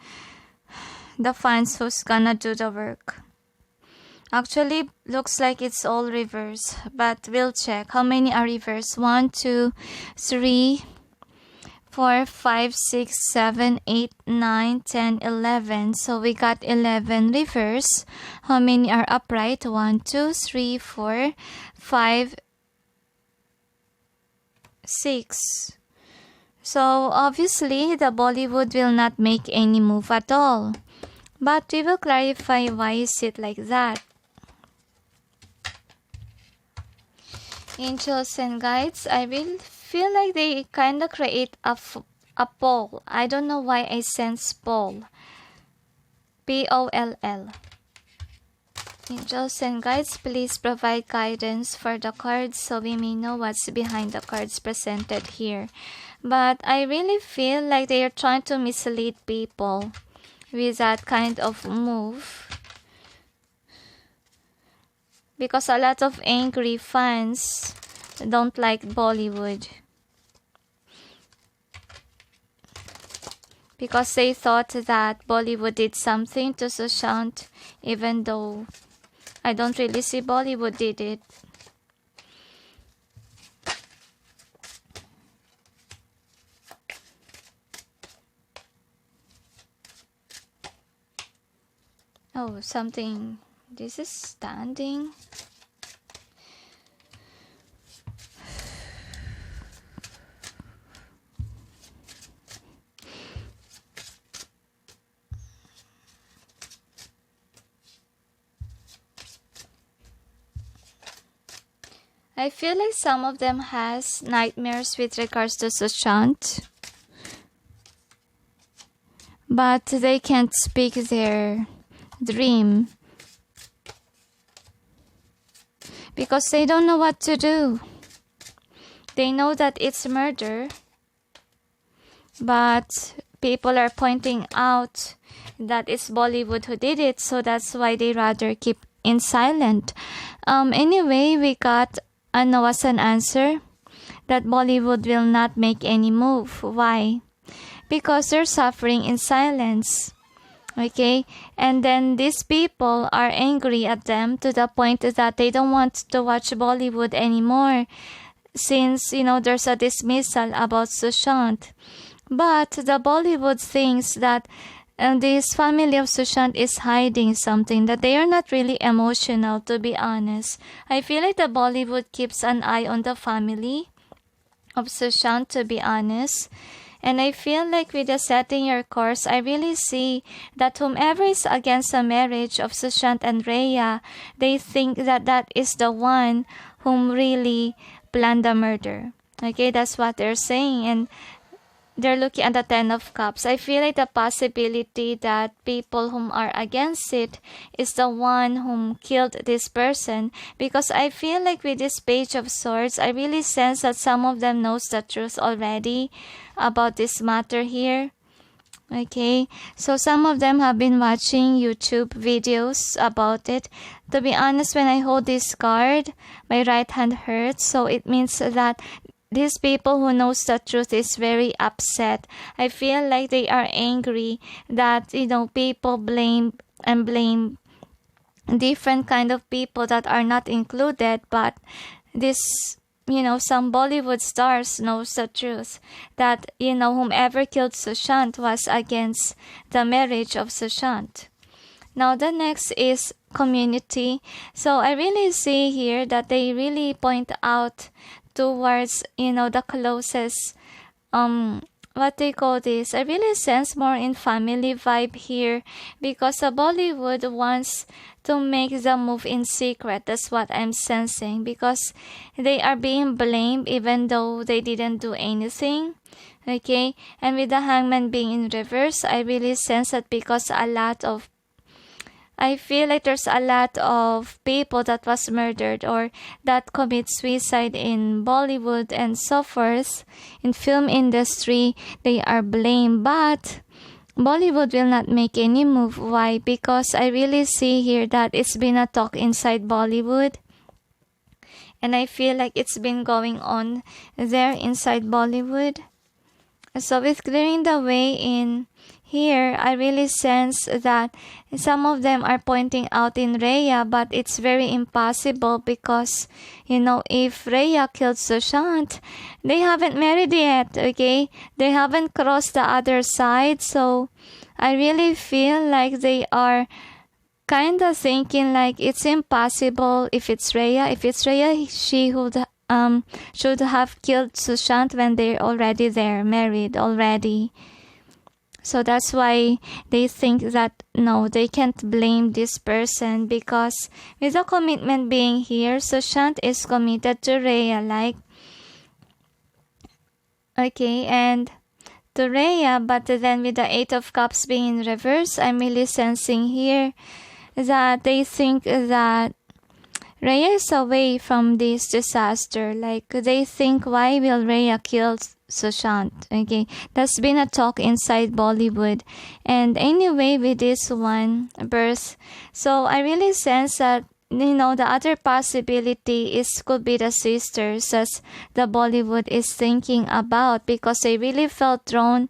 the fans who's gonna do the work. Actually, looks like it's all reverse, but we'll check. How many are reverse? 1, 2, 3, 4, 5, 6, 7, 8, 9, 10, 11. So we got 11 reverse. How many are upright? 1, 2, 3, 4, 5, 6. So obviously the Bollywood will not make any move at all. But we will clarify why is it like that. Angels and guides, I will feel like they kind of create a poll. I don't know why I sense poll. P-O-L-L. Angels and guides, please provide guidance for the cards so we may know what's behind the cards presented here. But I really feel like they are trying to mislead people with that kind of move. Because a lot of angry fans don't like Bollywood. Because they thought that Bollywood did something to Sushant, even though I don't really see Bollywood did it. Oh, something. This is standing. I feel like some of them has nightmares with regards to Sushant. But they can't speak their dream. Because they don't know what to do. They know that it's murder. But people are pointing out that it's Bollywood who did it. So that's why they rather keep in silent. Anyway, we got an answer that Bollywood will not make any move. Why? Because they're suffering in silence. Okay, and then these people are angry at them to the point that they don't want to watch Bollywood anymore since, you know, there's a dismissal about Sushant. But the Bollywood thinks that this family of Sushant is hiding something, that they are not really emotional, to be honest. I feel like the Bollywood keeps an eye on the family of Sushant, to be honest. And I feel like with the setting your course, I really see that whomever is against the marriage of Sushant and Rhea, they think that that is the one whom really planned the murder. Okay, that's what they're saying. And they're looking at the Ten of Cups. I feel like the possibility that people whom are against it is the one whom killed this person, because I feel like with this Page of Swords, I really sense that some of them knows the truth already about this matter here. Okay, so some of them have been watching YouTube videos about it. To be honest, when I hold this card, my right hand hurts, so it means that these people who knows the truth is very upset. I feel like they are angry that, people blame different kind of people that are not included, but this, some Bollywood stars knows the truth that, whomever killed Sushant was against the marriage of Sushant. Now the next is community. So I really see here that they really point out towards, the closest, what they call this. I really sense more in family vibe here, because the Bollywood wants to make the move in secret. That's what I'm sensing, because they are being blamed even though they didn't do anything. Okay, and with the Hangman being in reverse, I really sense that because I feel like there's a lot of people that was murdered or that commit suicide in Bollywood and so forth. In film industry, they are blamed, but Bollywood will not make any move. Why? Because I really see here that it's been a talk inside Bollywood, and I feel like it's been going on there inside Bollywood. So with clearing the way in here, I really sense that some of them are pointing out in Rhea, but it's very impossible because, if Rhea killed Sushant, they haven't married yet, okay? They haven't crossed the other side, so I really feel like they are kind of thinking like it's impossible if it's Rhea. If it's Rhea, she should have killed Sushant when they're already there, married already. So that's why they think that, no, they can't blame this person, because with the commitment being here, Sushant is committed to Rhea, and to Rhea, but then with the Eight of Cups being in reverse, I'm really sensing here that they think that Rhea is away from this disaster. They think, why will Rhea kill Sushant? Okay, that's been a talk inside Bollywood. And anyway, with this one, birth. So I really sense that, the other possibility could be the sisters, as the Bollywood is thinking about, because they really felt drawn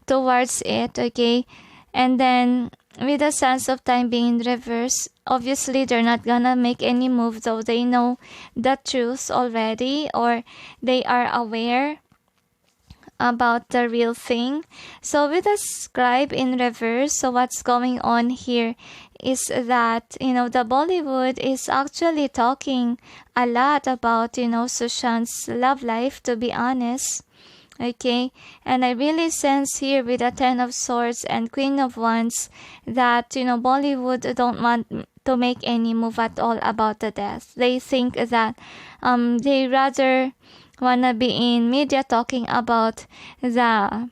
towards it, okay? And then with the Sands of Time being in reverse, obviously they're not gonna make any move, though they know the truth already, or they are aware about the real thing. So with the Scribe in reverse, so what's going on here is that, the Bollywood is actually talking a lot about, Sushant's love life, to be honest. Okay, and I really sense here with the Ten of Swords and Queen of Wands that, Bollywood don't want to make any move at all about the death. They think that they rather wanna be in media talking about the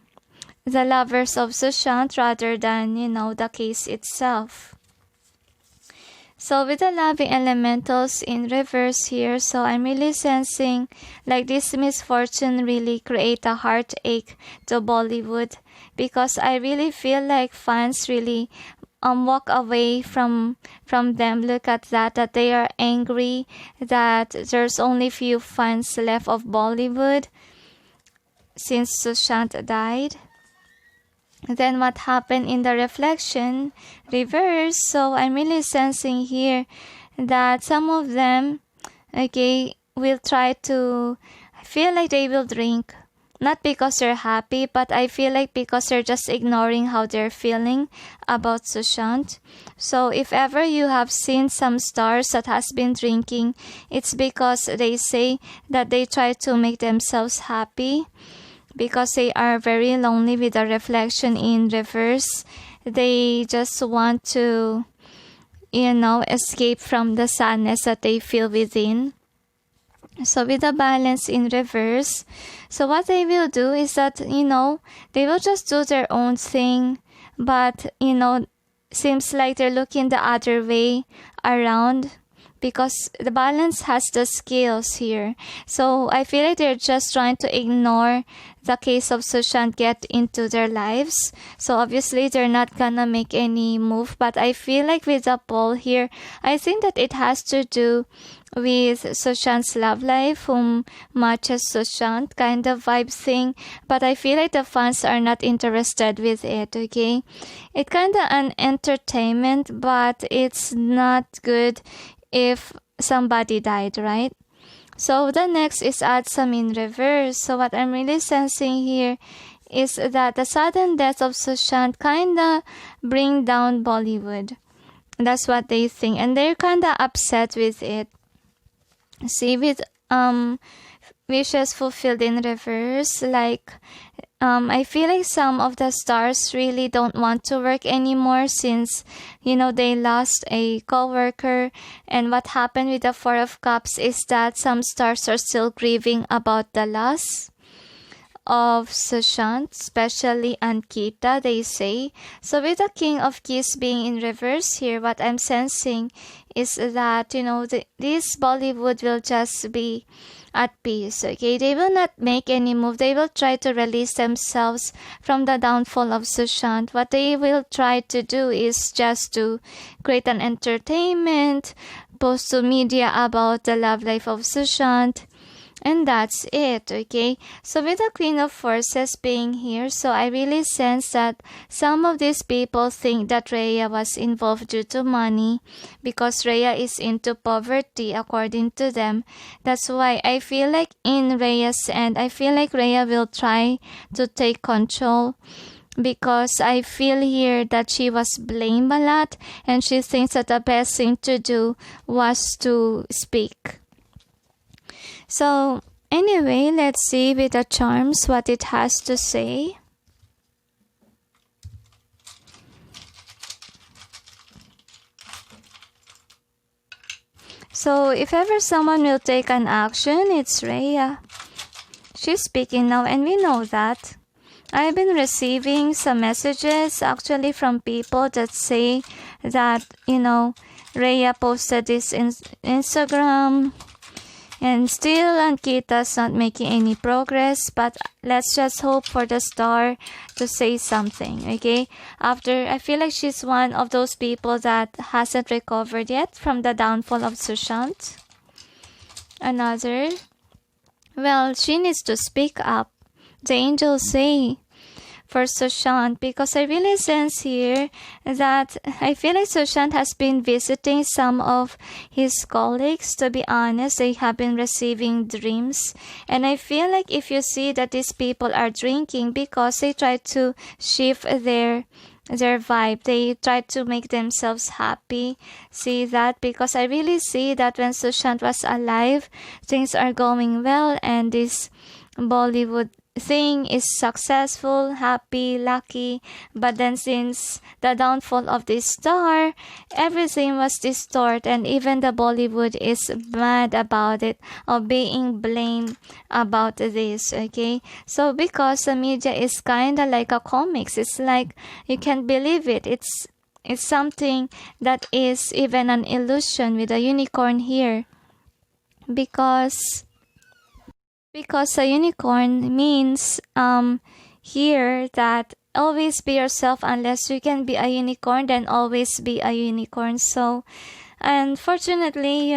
lovers of Sushant rather than, the case itself. So with the loving elementals in reverse here, so I'm really sensing like this misfortune really create a heartache to Bollywood, because I really feel like fans really walk away from them. Look at that they are angry that there's only few fans left of Bollywood since Sushant died. Then what happened in the reflection reverse, so I'm really sensing here that some of them, okay, will try to, I feel like they will drink, not because they're happy, but I feel like because they're just ignoring how they're feeling about Sushant. So if ever you have seen some stars that has been drinking, it's because they say that they try to make themselves happy, because they are very lonely with the reflection in reverse. They just want to, escape from the sadness that they feel within. So with the balance in reverse, so what they will do is that, they will just do their own thing, but, seems like they're looking the other way around, because the balance has the scales here. So I feel like they're just trying to ignore the case of Sushant get into their lives. So obviously they're not gonna make any move. But I feel like with the poll here, I think that it has to do with Sushant's love life, whom matches Sushant kind of vibe thing. But I feel like the fans are not interested with it, okay? It's kind of an entertainment, but it's not good if somebody died, right? So the next is add some in reverse. So what I'm really sensing here is that the sudden death of Sushant kinda bring down Bollywood. That's what they think, and they're kinda upset with it. See, with wishes fulfilled in reverse, like I feel like some of the stars really don't want to work anymore, since they lost a co-worker. And what happened with the Four of Cups is that some stars are still grieving about the loss of Sushant, especially Ankita, they say. So with the King of Keys being in reverse here, what I'm sensing is that this Bollywood will just be at peace, okay? They will not make any move. They will try to release themselves from the downfall of Sushant. What they will try to do is just to create an entertainment, post to media about the love life of Sushant, and that's it, okay? So with the Queen of Forces being here, so I really sense that some of these people think that Rhea was involved due to money, because Rhea is into poverty according to them. That's why I feel like in Rhea's end, I feel like Rhea will try to take control, because I feel here that she was blamed a lot, and she thinks that the best thing to do was to speak. So anyway, let's see with the charms what it has to say. So if ever someone will take an action, it's Rhea. She's speaking now, and we know that. I've been receiving some messages actually from people that say that, Rhea posted this in Instagram, and still Ankita's not making any progress, but let's just hope for the star to say something, okay? After, I feel like she's one of those people that hasn't recovered yet from the downfall of Sushant. Another, well, she needs to speak up, the angels say, for Sushant, because I really sense here that I feel like Sushant has been visiting some of his colleagues. To be honest, they have been receiving dreams, and I feel like if you see that these people are drinking because they try to shift their vibe, they try to make themselves happy. See that? Because I really see that when Sushant was alive, things are going well, and this Bollywood thing is successful, happy, lucky. But then since the downfall of this star, everything was distorted, and even the Bollywood is mad about it, or being blamed about this, okay? So because the media is kind of like a comics, it's like you can't believe it. It's something that is even an illusion with a unicorn here, because a unicorn means here that always be yourself. Unless you can be a unicorn, then always be a unicorn. So unfortunately,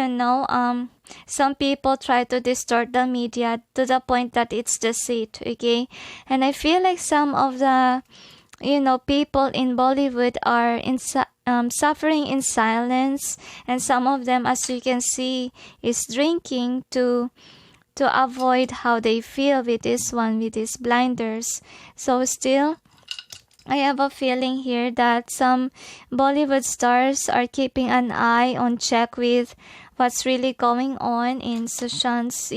some people try to distort the media to the point that it's deceit, okay? And I feel like some of the people in Bollywood are suffering in silence, and some of them, as you can see, is drinking to avoid how they feel with this one, with these blinders. So still, I have a feeling here that some Bollywood stars are keeping an eye on check with what's really going on in Sushant's,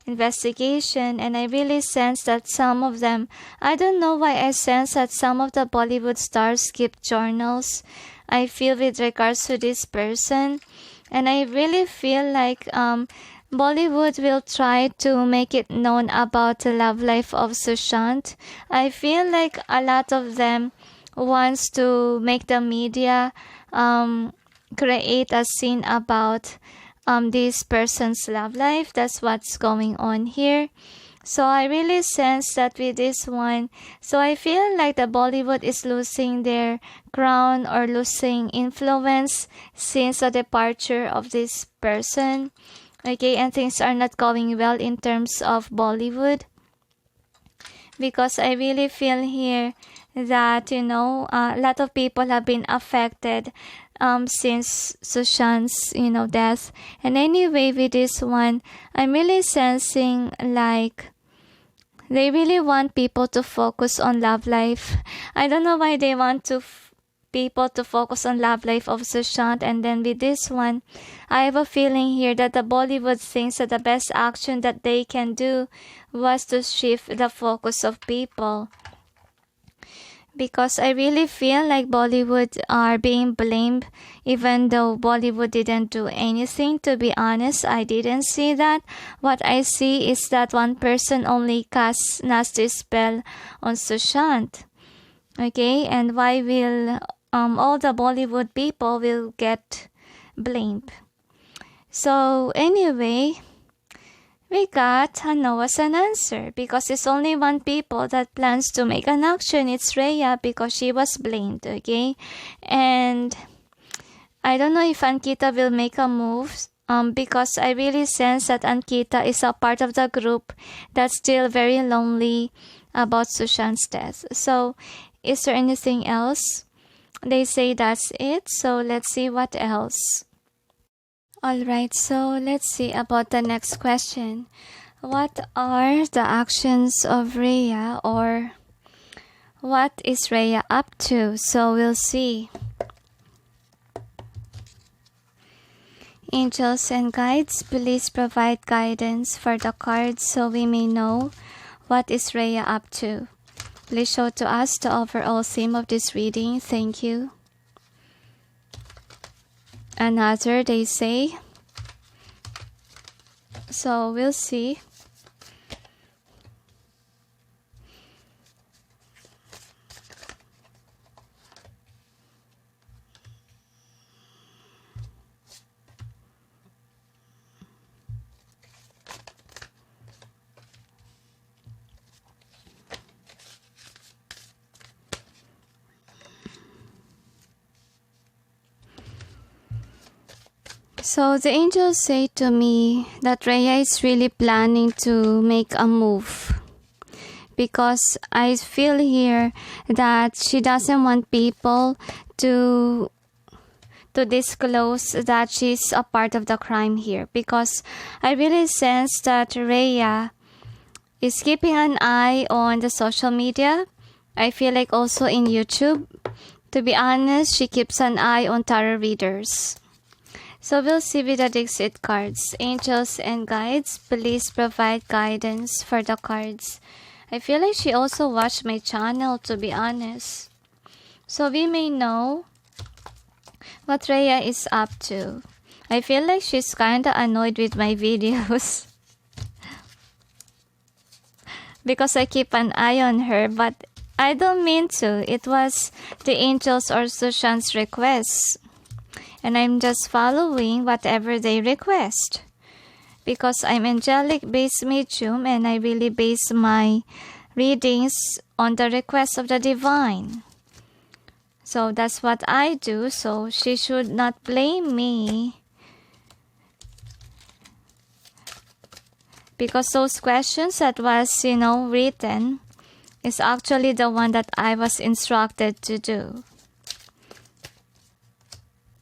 investigation. And I really sense that some of them, I don't know why I sense that some of the Bollywood stars keep journals, I feel, with regards to this person. And I really feel like Bollywood will try to make it known about the love life of Sushant. I feel like a lot of them wants to make the media create a scene about this person's love life. That's what's going on here. So I really sense that with this one, so I feel like the Bollywood is losing their crown or losing influence since the departure of this person. Okay, and things are not going well in terms of Bollywood, because I really feel here that, a lot of people have been affected since Sushant's, death. And anyway, with this one, I'm really sensing like they really want people to focus on love life. I don't know why they want people to focus on love life of Sushant. And then with this one, I have a feeling here that the Bollywood thinks that the best action that they can do was to shift the focus of people. Because I really feel like Bollywood are being blamed, even though Bollywood didn't do anything. To be honest, I didn't see that. What I see is that one person only casts nasty spell on Sushant. Okay, and why will all the Bollywood people will get blamed? So anyway, we got a no as an answer, because it's only one people that plans to make an action. It's Rhea, because she was blamed, okay? And I don't know if Ankita will make a move, because I really sense that Ankita is a part of the group that's still very lonely about Sushant's death. So is there anything else? They say that's it, so let's see what else. Alright, so let's see about the next question. What are the actions of Rhea, or what is Rhea up to? So we'll see. Angels and guides, please provide guidance for the cards so we may know what is Rhea up to. Please show to us the overall theme of this reading. Thank you. Another, they say. So we'll see. So the angels say to me that Rhea is really planning to make a move, because I feel here that she doesn't want people to disclose that she's a part of the crime here, because I really sense that Rhea is keeping an eye on the social media. I feel like also in YouTube. To be honest, she keeps an eye on tarot readers. So we'll see with the DiXit cards. Angels and guides, please provide guidance for the cards. I feel like she also watched my channel, to be honest. So we may know what Rhea is up to. I feel like she's kinda annoyed with my videos because I keep an eye on her, but I don't mean to. It was the angels or Sushant's request, and I'm just following whatever they request, because I'm angelic-based medium and I really base my readings on the request of the divine. So that's what I do, so she should not blame me, because those questions that was, written is actually the one that I was instructed to do.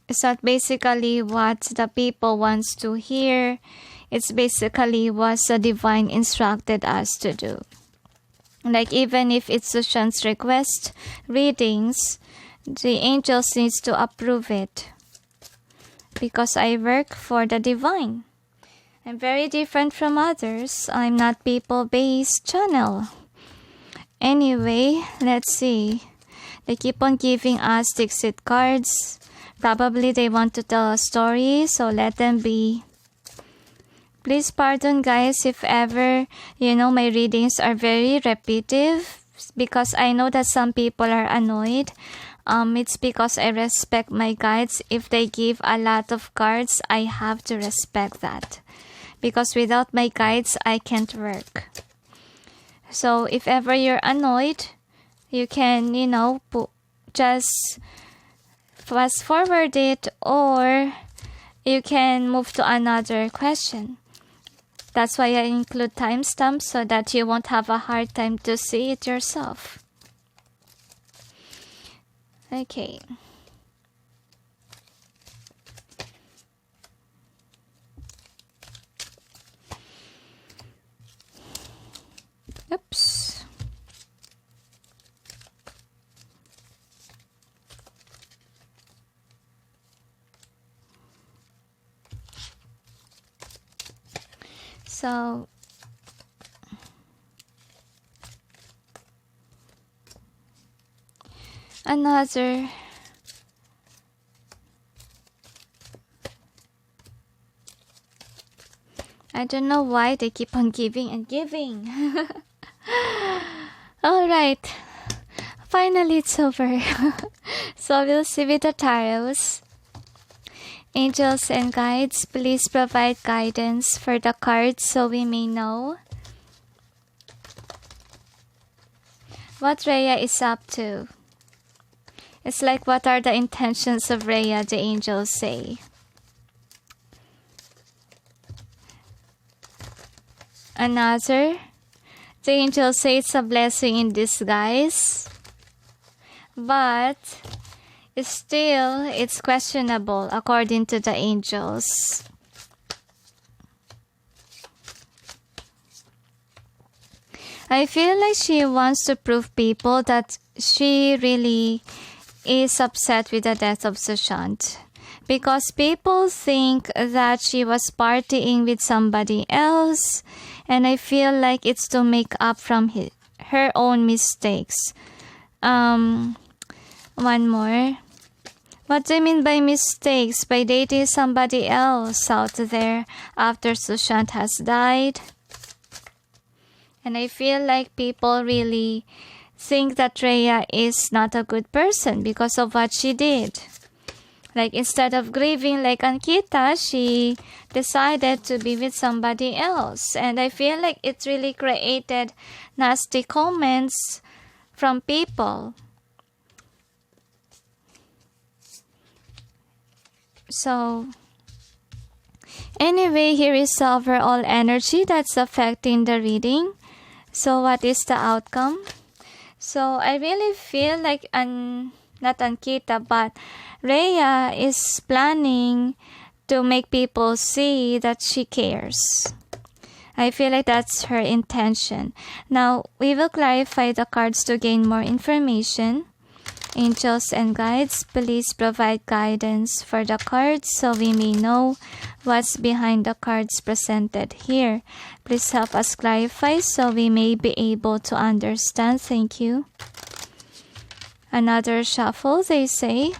It's not basically what the people wants to hear. It's basically what the divine instructed us to do. Like even if it's Sushant's request readings, the angels needs to approve it, because I work for the divine. I'm very different from others. I'm not people-based channel. Anyway, let's see. They keep on giving us DiXit cards. Probably they want to tell a story, so let them be. Please pardon guys if ever, my readings are very repetitive, because I know that some people are annoyed. It's because I respect my guides. If they give a lot of cards, I have to respect that. Because without my guides, I can't work. So if ever you're annoyed, you can, just fast forward it, or you can move to another question. That's why I include timestamps, so that you won't have a hard time to see it yourself. Okay. Oops. So another I don't know why they keep on giving and giving. Alright, finally it's over. So we'll see with the tarots. Angels and guides, please provide guidance for the cards so we may know what Rhea is up to. It's like, what are the intentions of Rhea, the angels say. Another, the angels say it's a blessing in disguise, but still it's questionable according to the angels. I feel like she wants to prove people that she really is upset with the death of Sushant, because people think that she was partying with somebody else, and I feel like it's to make up from her own mistakes. One more. What do you mean by mistakes? By dating somebody else out there after Sushant has died? And I feel like people really think that Rhea is not a good person because of what she did. Like, instead of grieving like Ankita, she decided to be with somebody else. And I feel like it really created nasty comments from people. So, anyway, here is the overall energy that's affecting the reading. So, what is the outcome? So, I really feel like, not Ankita, but Rhea is planning to make people see that she cares. I feel like that's her intention. Now, we will clarify the cards to gain more information. Angels and guides, please provide guidance for the cards so we may know what's behind the cards presented here. Please help us clarify so we may be able to understand. Thank you. Another shuffle, they say.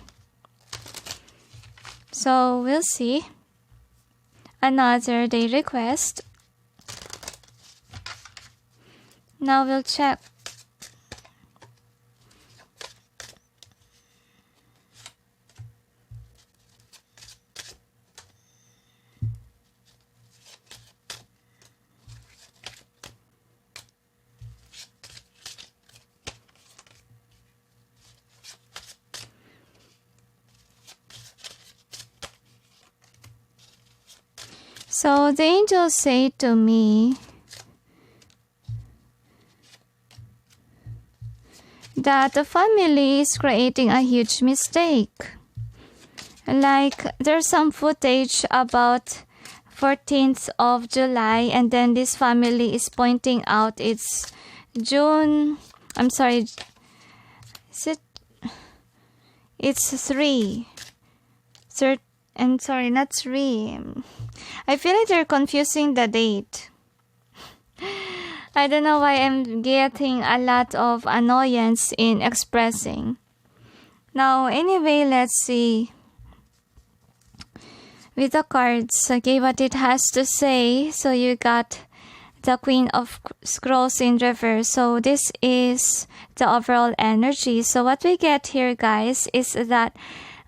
So we'll see. Another they request. Now we'll check. So the angels say to me that the family is creating a huge mistake. Like, there's some footage about 14th of July, and then this family is pointing out it's June, I'm sorry, it's 3. I'm sorry, not 3. I feel like they're confusing the date. I don't know why I'm getting a lot of annoyance in expressing. Now, anyway, let's see. with the cards, okay, what it has to say. So you got the Queen of Scrolls in reverse. So this is the overall energy. So what we get here, guys, is that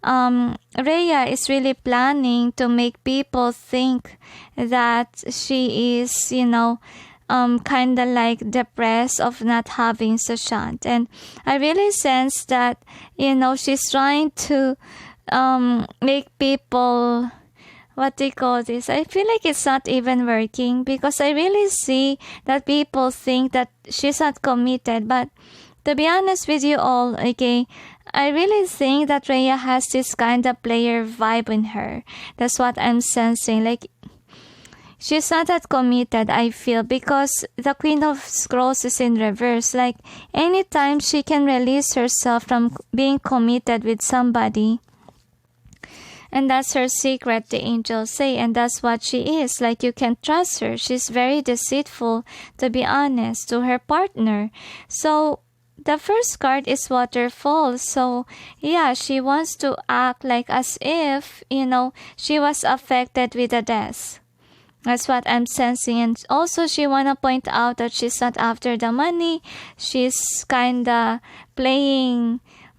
Rhea is really planning to make people think that she is, kind of like depressed of not having Sushant. And I really sense that, she's trying to make people, what do you call this? I feel like it's not even working, because I really see that people think that she's not committed. But to be honest with you all, okay, I really think that Rhea has this kind of player vibe in her. That's what I'm sensing. Like, she's not that committed, I feel, because the Queen of Scrolls is in reverse. Like, anytime she can release herself from being committed with somebody, and that's her secret, the angels say, and that's what she is. Like, you can trust her. She's very deceitful, to be honest, to her partner. So the first card is Waterfall. So yeah, she wants to act like as if, she was affected with a death. That's what I'm sensing. And also, she wanna point out that she's not after the money. She's kinda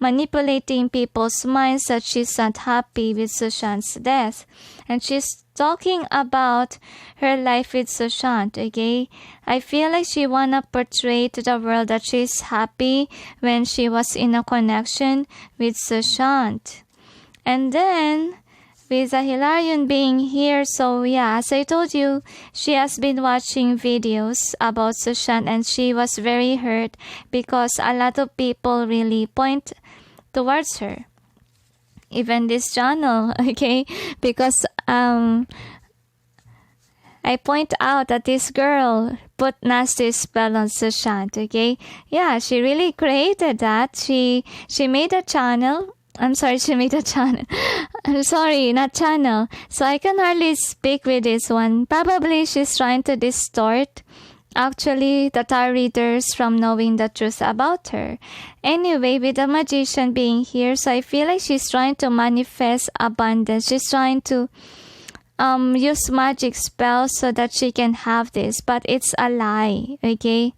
manipulating people's minds that she's not happy with Sushant's death. And she's talking about her life with Sushant, okay? I feel like she wanna portray to the world that she's happy when she was in a connection with Sushant. And then, with the Hilarion being here, so yeah, as I told you, she has been watching videos about Sushant, and she was very hurt because a lot of people really point towards her. Even this channel, okay? Because I point out that this girl put nasty spell on Sushant, okay? Yeah, she really created that. She made a channel. I'm sorry, she made a channel. I'm sorry, not channel. So I can hardly speak with this one. Probably she's trying to distort actually the tarot readers from knowing the truth about her. Anyway, with the Magician being here, so I feel like she's trying to manifest abundance. She's trying to use magic spells so that she can have this. But it's a lie, okay?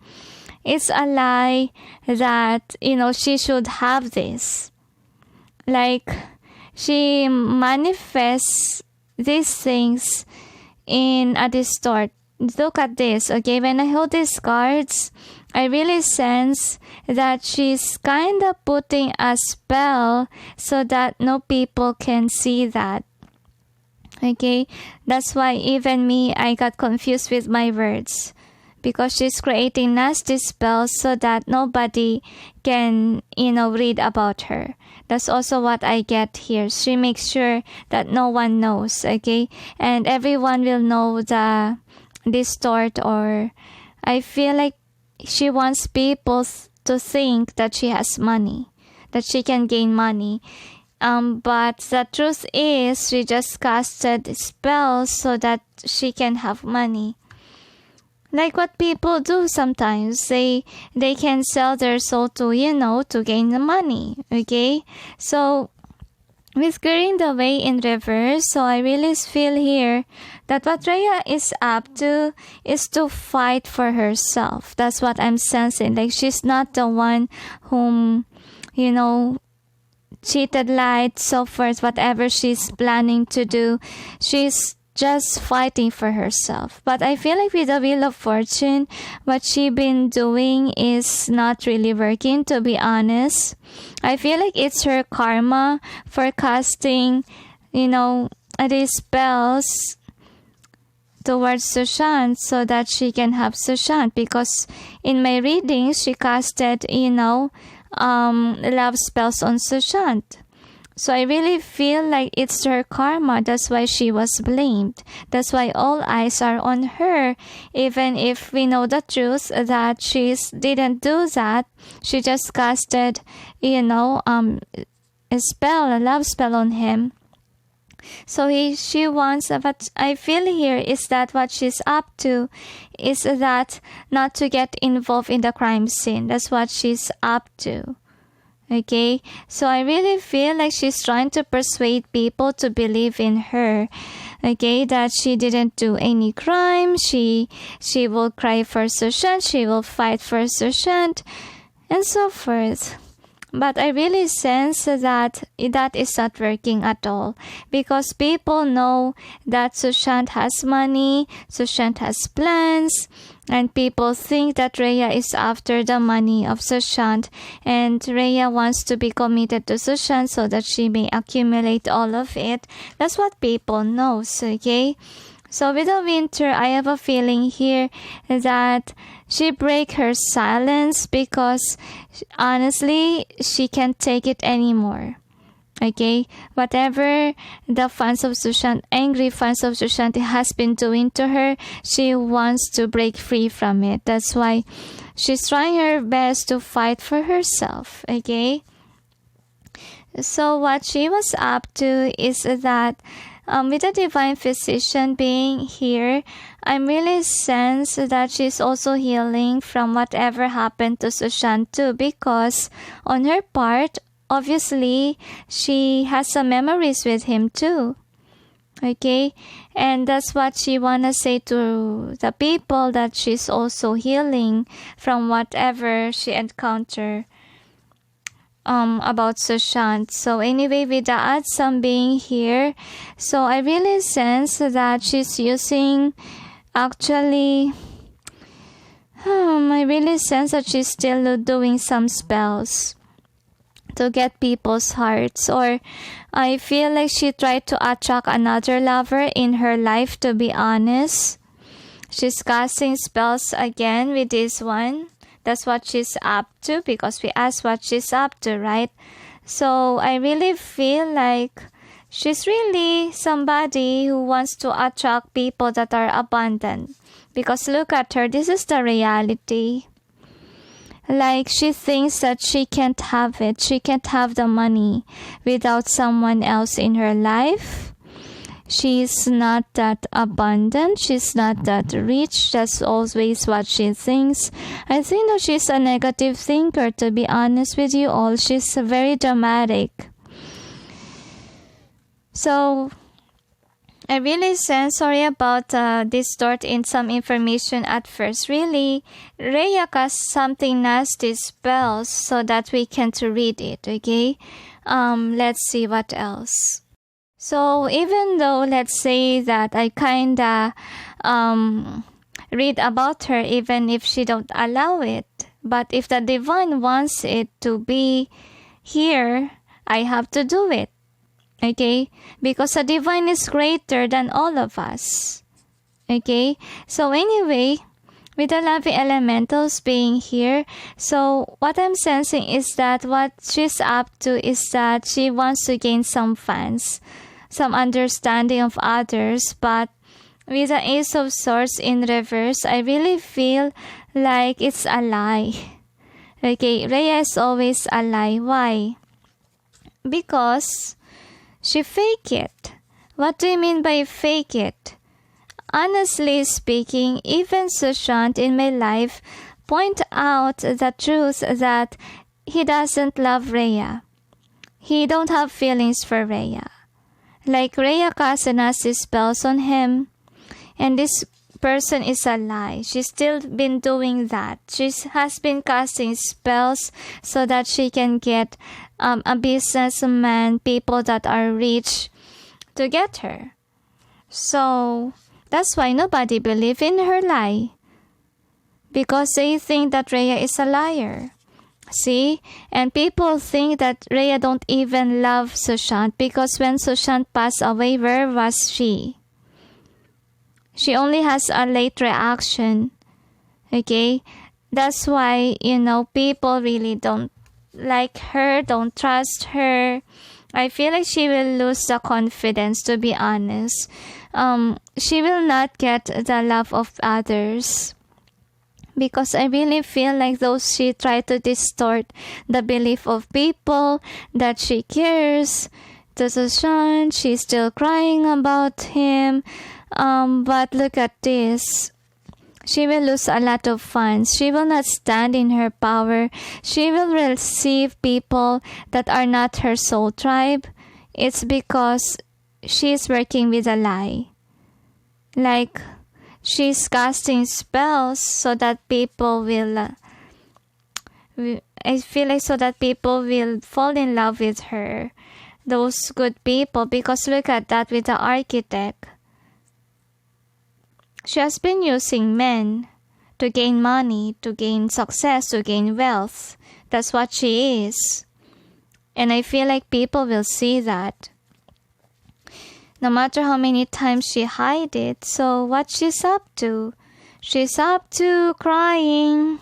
It's a lie that, she should have this. Like, she manifests these things in a distort. Look at this, okay? When I hold these cards, I really sense that she's kind of putting a spell so that no people can see that. Okay? That's why even me, I got confused with my words. Because she's creating nasty spells so that nobody can, read about her. That's also what I get here. She makes sure that no one knows, okay? And everyone will know the distort, or I feel like she wants people to think that she has money, that she can gain money. But the truth is, she just casted spells so that she can have money. Like what people do sometimes. They can sell their soul to, to gain the money. Okay? So, with clearing the way in reverse, so I really feel here that what Rhea is up to is to fight for herself. That's what I'm sensing. Like, she's not the one whom, cheated, lied, so forth, whatever she's planning to do. She's just fighting for herself. But I feel like with the Wheel of Fortune, what she been doing is not really working, to be honest. I feel like it's her karma for casting, these spells towards Sushant so that she can have Sushant. Because in my readings, she casted, love spells on Sushant. So I really feel like it's her karma. That's why she was blamed. That's why all eyes are on her. Even if we know the truth that she didn't do that. She just casted, a spell, a love spell on him. So she wants, what I feel here is that what she's up to is that not to get involved in the crime scene. That's what she's up to. Okay, so I really feel like she's trying to persuade people to believe in her. Okay, that she didn't do any crime. She will cry for Sushant. She will fight for Sushant, and so forth. But I really sense that is not working at all, because people know that Sushant has money, Sushant has plans, and people think that Rhea is after the money of Sushant, and Rhea wants to be committed to Sushant so that she may accumulate all of it. That's what people know, okay? So with the winter, I have a feeling here that she break her silence because honestly, she can't take it anymore. Okay, whatever the fans of Sushant, angry fans of Sushant has been doing to her, she wants to break free from it. That's why she's trying her best to fight for herself. Okay, so what she was up to is that with the divine physician being here, I'm really sense that she's also healing from whatever happened to Sushant too, because on her part, obviously, she has some memories with him too. Okay, and that's what she wanna say to the people, that she's also healing from whatever she encountered about Sushant. So anyway, with the Adsam being here, so I really sense that she's using, actually, I really sense that she's still doing some spells to get people's hearts, or I feel like she tried to attract another lover in her life, to be honest. She's casting spells again with this one. That's what she's up to, because we asked what she's up to, right? So I really feel like she's really somebody who wants to attract people that are abundant. Because look at her, this is the reality. Like, she thinks that she can't have it. She can't have the money without someone else in her life. She's not that abundant. She's not that rich. That's always what she thinks. I think that she's a negative thinker, to be honest with you all. She's very dramatic. So I really sense, sorry about distort in some information at first. Really, Rhea cast something nasty spells so that we can't read it, okay? Let's see what else. So even though, let's say that I kinda read about her, even if she don't allow it, but if the divine wants it to be here, I have to do it. Okay, because the divine is greater than all of us. Okay, so anyway, with the loving elementals being here, so what I'm sensing is that what she's up to is that she wants to gain some fans, some understanding of others. But with the Ace of Swords in reverse, I really feel like it's a lie. Okay, Rhea is always a lie. Why? Because she fake it. What do you mean by fake it? Honestly speaking, even Sushant in my life point out the truth that he doesn't love Rhea. He don't have feelings for Rhea. Like, Rhea cast nasty spells on him, and this person is a lie. She's still been doing that. She has been casting spells so that she can get a businessman, people that are rich, to get her. So that's why nobody believes in her lie, because they think that Rhea is a liar. See? And people think that Rhea don't even love Sushant, because when Sushant passed away, where was she? She only has a late reaction. Okay? That's why, people really don't like her, don't trust her. I feel like she will lose the confidence, to be honest. She will not get the love of others, because I really feel like those she tried to distort the belief of people that she cares. To Sushant, she's still crying about him. But look at this. She will lose a lot of funds. She will not stand in her power. She will receive people that are not her soul tribe. It's because she's working with a lie. Like, she's casting spells so that people will, I feel like so that people will fall in love with her. Those good people, because look at that with the architect. She has been using men to gain money, to gain success, to gain wealth. That's what she is. And I feel like people will see that. No matter how many times she hide it. So what she's up to? She's up to crying.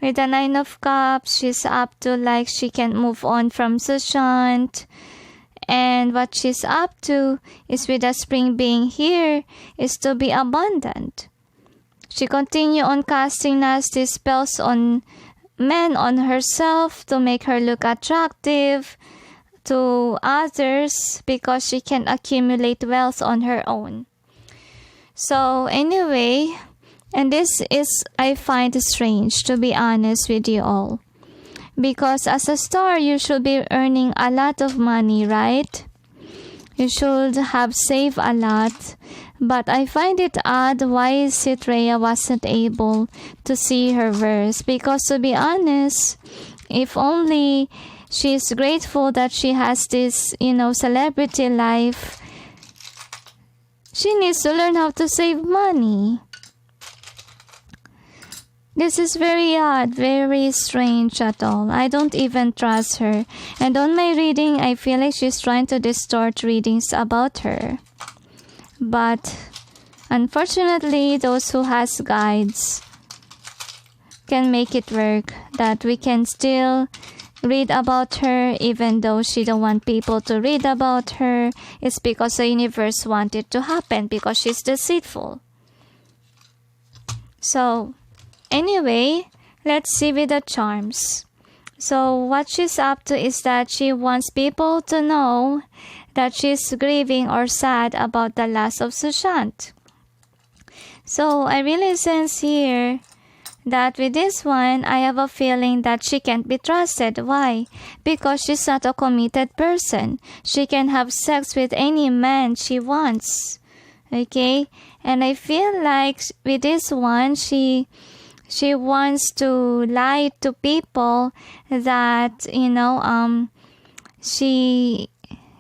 With the 9 of Cups, she's up to like she can't move on from Sushant. And what she's up to is with the spring being here is to be abundant. She continue on casting nasty spells on men, on herself to make her look attractive to others because she can accumulate wealth on her own. So anyway, and this is, I find strange, to be honest with you all. Because as a star, you should be earning a lot of money, right? You should have saved a lot. But I find it odd why Rhea wasn't able to see her verse. Because to be honest, if only she's grateful that she has this, celebrity life, she needs to learn how to save money. This is very odd, very strange at all. I don't even trust her. And on my reading, I feel like she's trying to distort readings about her. But unfortunately, those who has guides can make it work. That we can still read about her even though she don't want people to read about her. It's because the universe wants it to happen because she's deceitful. So anyway, let's see with the charms. So what she's up to is that she wants people to know that she's grieving or sad about the loss of Sushant. So I really sense here that with this one, I have a feeling that she can't be trusted. Why? Because she's not a committed person. She can have sex with any man she wants. Okay? And I feel like with this one, she wants to lie to people that,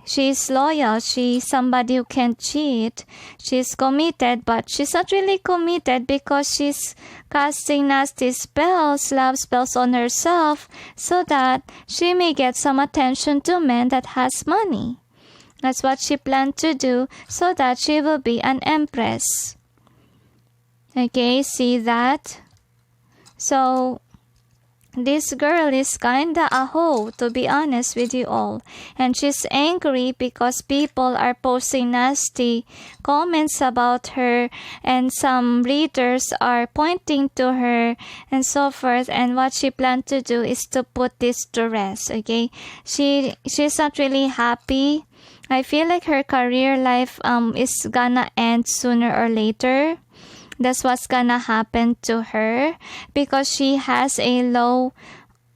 she's loyal. She's somebody who can't cheat. She's committed, but she's not really committed because she's casting nasty spells, love spells on herself so that she may get some attention to men that has money. That's what she planned to do so that she will be an empress. Okay, see that? So this girl is kinda a hoe, to be honest with you all. And she's angry because people are posting nasty comments about her and some readers are pointing to her and so forth. And what she planned to do is to put this to rest, okay? She's not really happy. I feel like her career life is gonna end sooner or later. That's what's gonna happen to her because she has a low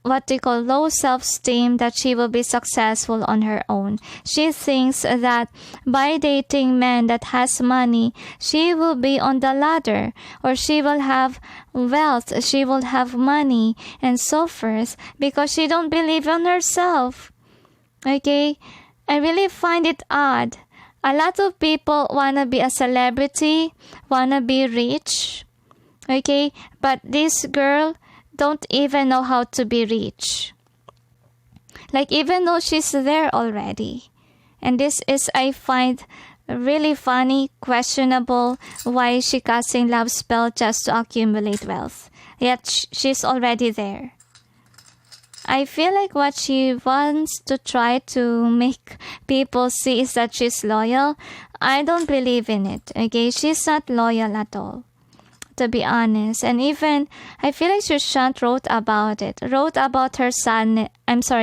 self-esteem that she will be successful on her own. She thinks that by dating men that has money, she will be on the ladder or she will have wealth, she will have money and so forth because she don't believe in herself. Okay? I really find it odd. A lot of people wanna be a celebrity, wanna be rich, okay? But this girl don't even know how to be rich. Like even though she's there already. And this is, I find, really funny, questionable, why is she casting love spell just to accumulate wealth? Yet she's already there. I feel like what she wants to try to make people see is that she's loyal. I don't believe in it, okay? She's not loyal at all, to be honest. And even, I feel like Sushant wrote about her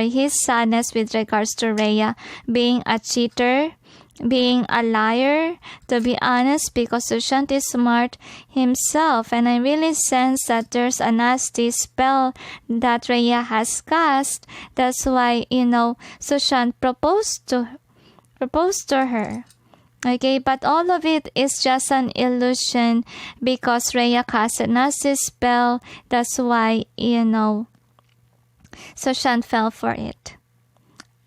his sadness with regards to Rhea being a cheater, being a liar, to be honest, because Sushant is smart himself. And I really sense that there's a nasty spell that Rhea has cast. That's why, Sushant proposed to her. Okay, but all of it is just an illusion because Rhea cast a nasty spell. That's why, Sushant fell for it.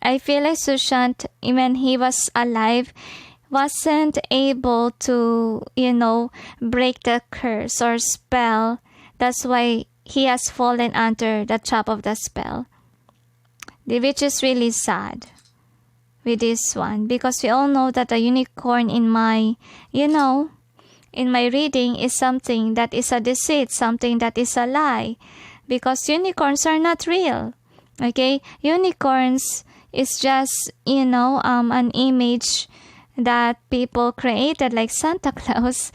I feel like Sushant, when he was alive, wasn't able to, break the curse or spell. That's why he has fallen under the trap of the spell. Which is really sad with this one. Because we all know that a unicorn in my reading is something that is a deceit, something that is a lie. Because unicorns are not real. Okay? Unicorns is just, an image that people created like Santa Claus,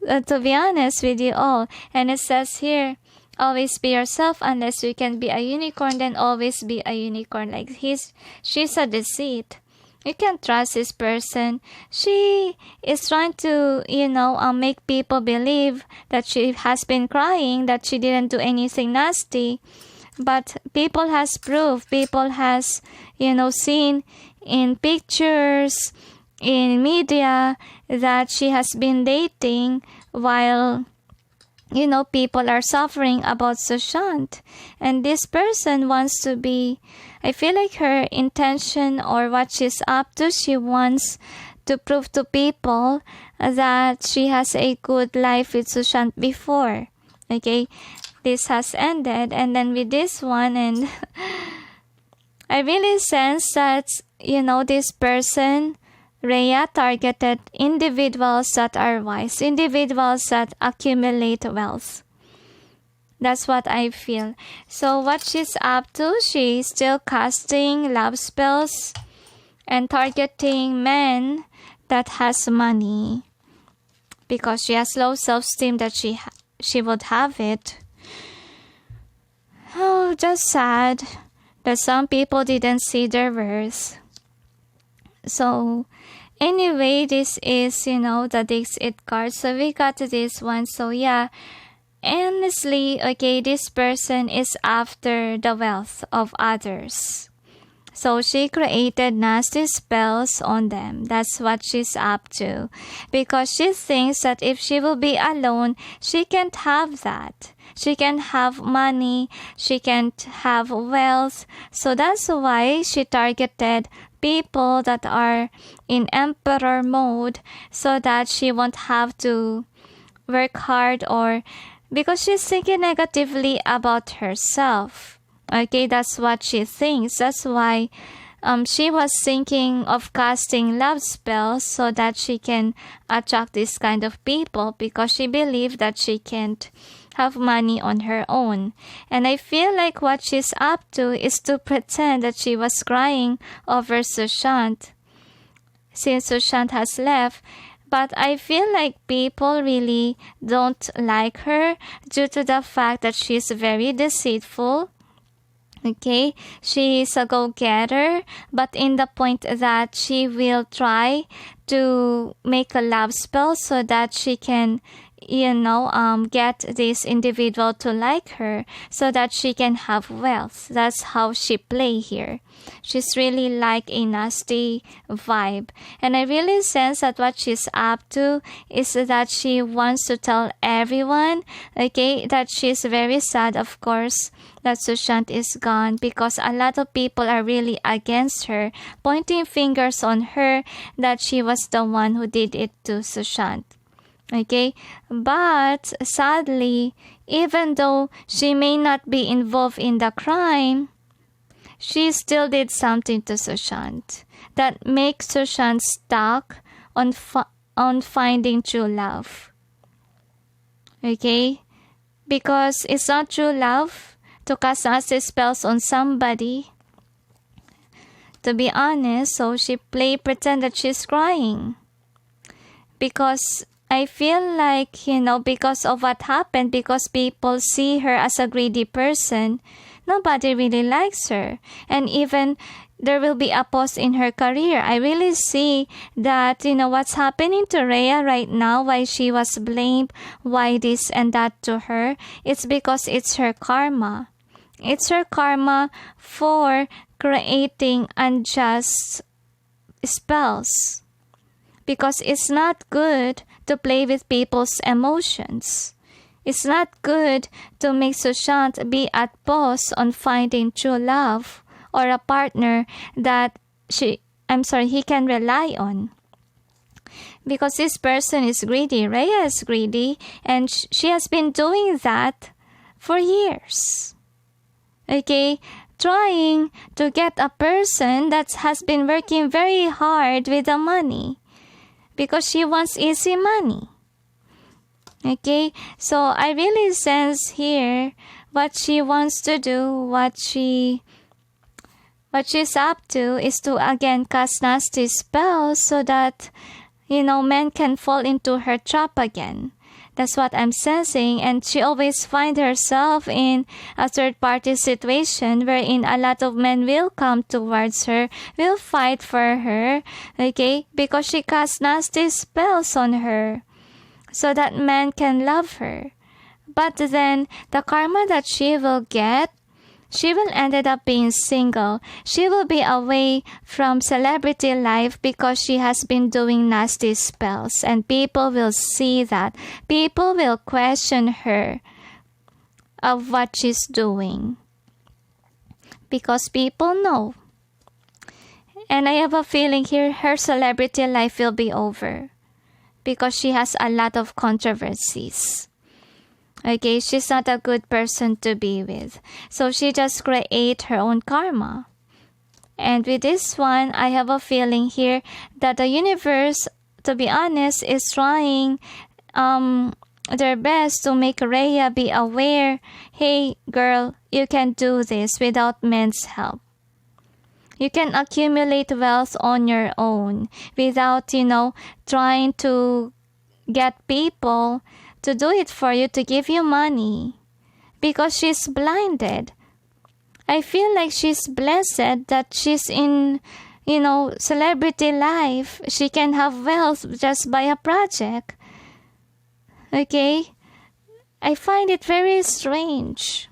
to be honest with you all. And it says here, always be yourself. Unless you can be a unicorn, then always be a unicorn. Like she's a deceit. You can't trust this person. She is trying to, make people believe that she has been crying, that she didn't do anything nasty. But people has proof, people has, seen in pictures, in media, that she has been dating while, people are suffering about Sushant. And this person wants to be, I feel like her intention or what she's up to, she wants to prove to people that she has a good life with Sushant before. Okay? This has ended, and then with this one, and I really sense that, this person, Rhea, targeted individuals that are wise, individuals that accumulate wealth. That's what I feel. So what she's up to, she's still casting love spells and targeting men that has money, because she has low self-esteem that she would have it. Oh, just sad that some people didn't see their worth. So, anyway, this is, the DiXit card. So, we got to this one. So, yeah, honestly, okay, this person is after the wealth of others. So, she created nasty spells on them. That's what she's up to. Because she thinks that if she will be alone, she can't have that. She can't have money. She can't have wealth. So that's why she targeted people that are in emperor mode, so that she won't have to work hard, or because she's thinking negatively about herself. Okay, that's what she thinks. That's why she was thinking of casting love spells so that she can attract this kind of people, because she believed that she can't have money on her own. And I feel like what she's up to is to pretend that she was crying over Sushant, since Sushant has left. But I feel like people really don't like her due to the fact that she's very deceitful. Okay, she is a go-getter, but in the point that she will try to make a love spell so that she can, get this individual to like her, so that she can have wealth. That's how she play here. She's really like a nasty vibe. And I really sense that what she's up to is that she wants to tell everyone, okay, that she's very sad, of course, that Sushant is gone, because a lot of people are really against her, pointing fingers on her that she was the one who did it to Sushant. Okay, but sadly, even though she may not be involved in the crime, she still did something to Sushant that makes Sushant stuck on finding true love. Okay, because it's not true love to cast nasty spells on somebody, to be honest. So she pretend that she's crying, because I feel like, because of what happened, because people see her as a greedy person, nobody really likes her. And even, there will be a pause in her career. I really see that, what's happening to Rhea right now, why she was blamed, why this and that to her. It's because it's her karma. It's her karma for creating unjust spells. Because it's not good to play with people's emotions. It's not good to make Sushant be at pause on finding true love or a partner that he can rely on. Because this person is greedy. Rhea is greedy, and she has been doing that for years. Okay? Trying to get a person that has been working very hard with the money. Because she wants easy money. Okay? So I really sense here what she wants to do, what she's up to is to again cast nasty spells so that, men can fall into her trap again. That's what I'm sensing. And she always finds herself in a third-party situation wherein a lot of men will come towards her, will fight for her, okay? Because she casts nasty spells on her so that men can love her. But then, the karma that she will get, she will end up being single. She will be away from celebrity life because she has been doing nasty spells. And people will see that. People will question her of what she's doing. Because people know. And I have a feeling here her celebrity life will be over. Because she has a lot of controversies. Okay, she's not a good person to be with. So she just create her own karma. And with this one, I have a feeling here that the universe, to be honest, is trying their best to make Rhea be aware, hey girl, you can do this without men's help. You can accumulate wealth on your own without, trying to get people to do it for you, to give you money. Because she's blinded. I feel like she's blessed that she's in, celebrity life. She can have wealth just by a project. Okay? I find it very strange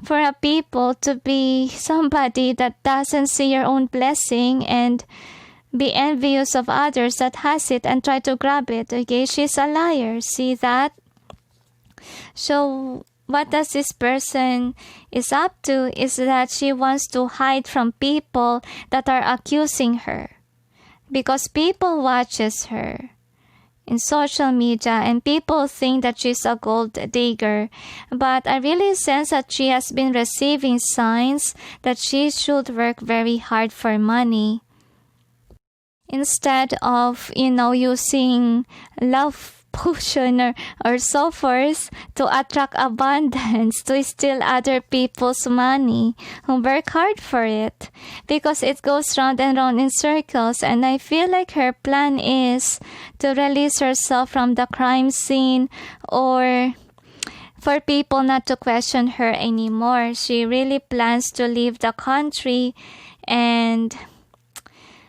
for a people to be somebody that doesn't see your own blessing and be envious of others that has it and try to grab it. Okay, she's a liar. See that? So what does this person is up to is that she wants to hide from people that are accusing her. Because people watches her in social media and people think that she's a gold digger. But I really sense that she has been receiving signs that she should work very hard for money. Instead of, using love potion or so forth to attract abundance, to steal other people's money, who work hard for it. Because it goes round and round in circles. And I feel like her plan is to release herself from the crime scene or for people not to question her anymore. She really plans to leave the country, and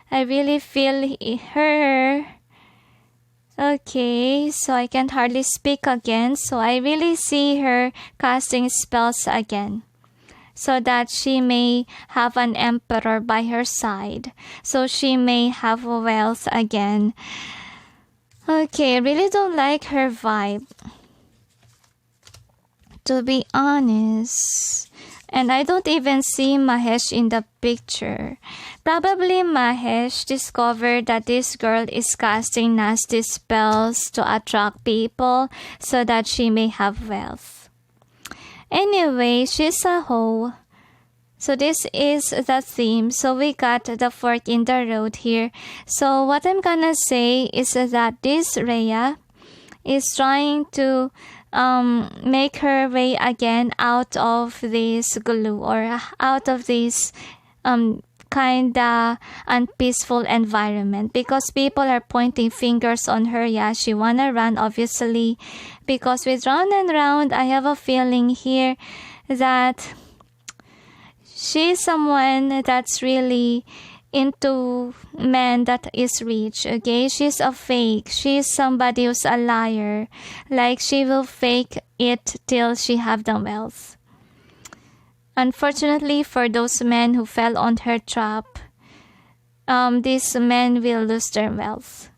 I really feel her. Okay, so I can't hardly speak again. So I really see her casting spells again, so that she may have an emperor by her side, so she may have wealth again. Okay, I really don't like her vibe, to be honest. And I don't even see Mahesh in the picture. Probably Mahesh discovered that this girl is casting nasty spells to attract people so that she may have wealth. Anyway, she's a hoe. So this is the theme. So we got the fork in the road here. So what I'm gonna say is that this Rhea is trying to make her way again out of this glue or out of this kinda unpeaceful environment, because people are pointing fingers on her. Yeah, she wanna run, obviously, because with round and round, I have a feeling here that she's someone that's really into men that is rich, okay? She's a fake. She's somebody who's a liar. Like, she will fake it till she have the wealth. Unfortunately, for those men who fell on her trap, these men will lose their wealth.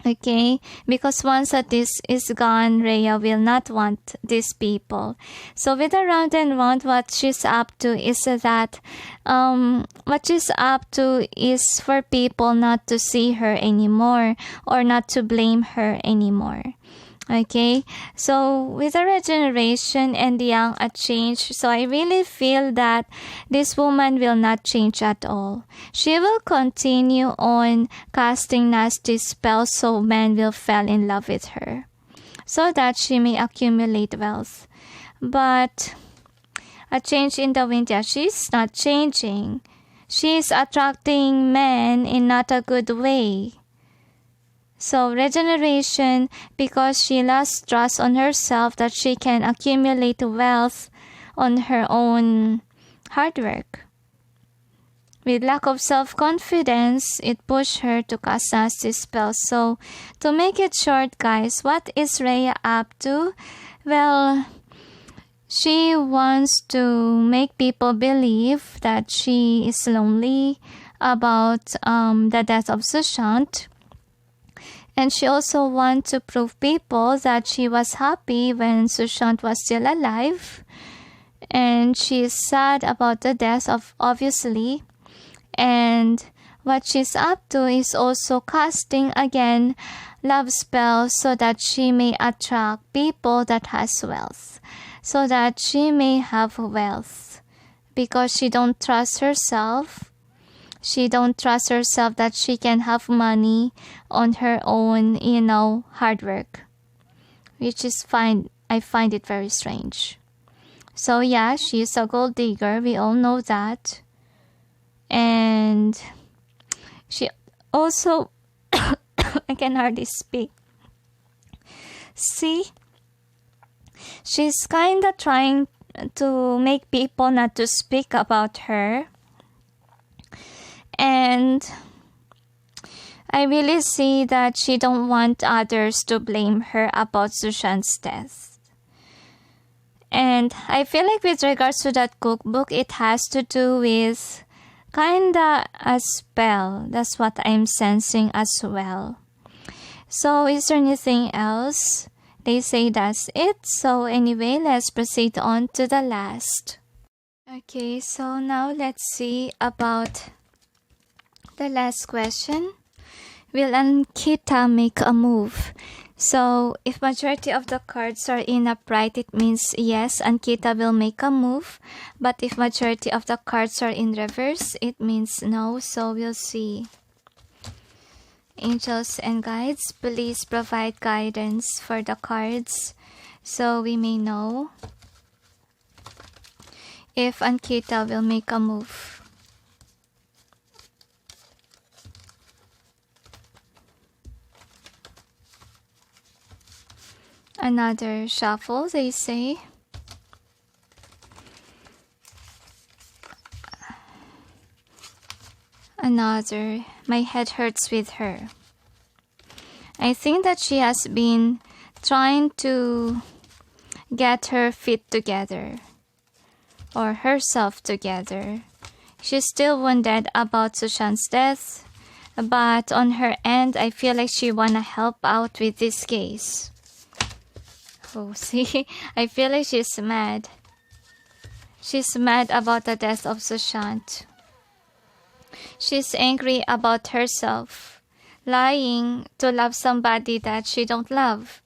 Okay, because once that this is gone, Rhea will not want these people. So with the round and round, what she's up to is that, what she's up to is for people not to see her anymore or not to blame her anymore. Okay, so with the regeneration and the young a change, so I really feel that this woman will not change at all. She will continue on casting nasty spells so men will fall in love with her, so that she may accumulate wealth. But a change in the wind, yeah, she's not changing. She's attracting men in not a good way. So regeneration, because she lost trust on herself that she can accumulate wealth on her own hard work. With lack of self-confidence, it pushed her to cast nasty spells. So to make it short, guys, what is Rhea up to? Well, she wants to make people believe that she is lonely about the death of Sushant. And she also wants to prove people that she was happy when Sushant was still alive. And she is sad about the death of, obviously. And what she's up to is also casting again love spells so that she may attract people that has wealth. So that she may have wealth. Because she don't trust herself. She don't trust herself that she can have money on her own, hard work. Which is fine. I find it very strange. So yeah, she's a gold digger. We all know that. And she also... I can hardly speak. See? She's kind of trying to make people not to speak about her. And I really see that she don't want others to blame her about Sushant's death. And I feel like with regards to that cookbook, it has to do with kinda a spell. That's what I'm sensing as well. So is there anything else? They say that's it. So anyway, let's proceed on to the last. Okay, so now let's see about the last question. Will Ankita make a move? So if majority of the cards are in upright, it means yes, Ankita will make a move. But if majority of the cards are in reverse, it means no. So we'll see. Angels and guides, please provide guidance for the cards so we may know if Ankita will make a move. Another shuffle, they say. Another, my head hurts with her. I think that she has been trying to get her feet together or herself together. She's still wounded about Sushant's death, but on her end, I feel like she wanna help out with this case. Oh, see, I feel like she's mad. She's mad about the death of Sushant. She's angry about herself, lying to love somebody that she don't love.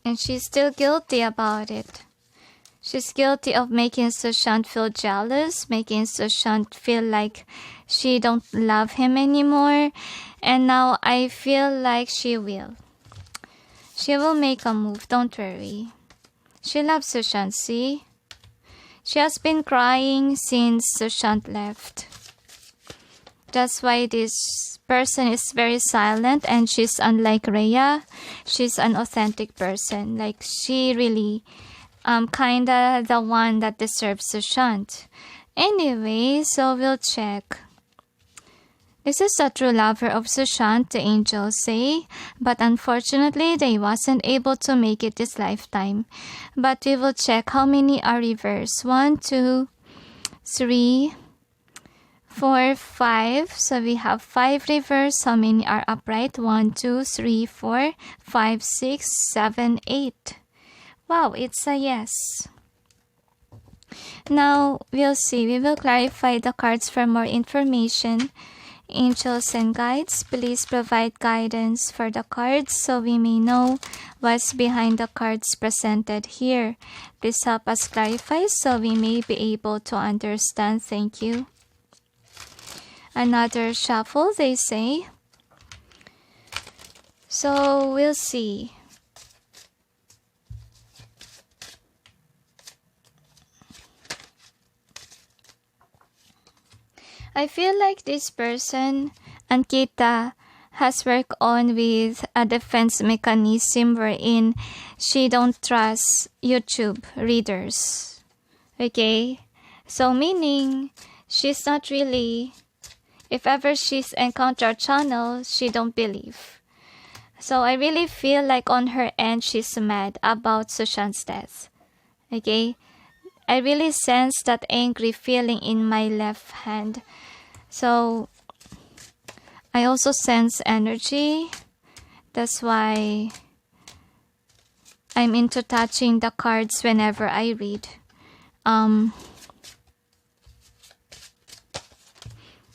And she's still guilty about it. She's guilty of making Sushant feel jealous, making Sushant feel like she don't love him anymore. And now I feel like she will. She will make a move, don't worry. She loves Sushant, see? She has been crying since Sushant left. That's why this person is very silent, and she's unlike Rhea. She's an authentic person. Like, she really kinda the one that deserves Sushant. Anyway, so we'll check. This is a true lover of Sushant, the angels say, but unfortunately they wasn't able to make it this lifetime. But we will check how many are reversed. 1, 2, 3, 4, 5. So we have 5 reversed. How many are upright? 1, 2, 3, 4, 5, 6, 7, 8. Wow, it's a yes. Now we'll see. We will clarify the cards for more information. Angels and guides, please provide guidance for the cards so we may know what's behind the cards presented here. Please help us clarify so we may be able to understand. Thank you. Another shuffle, they say. So we'll see. I feel like this person, Ankita, has worked on with a defense mechanism wherein she don't trust YouTube readers. Okay? So meaning, she's not really, if ever she's encountered channel, she don't believe. So I really feel like on her end, she's mad about Sushant's death. Okay? I really sense that angry feeling in my left hand. So, I also sense energy. That's why I'm into touching the cards whenever I read.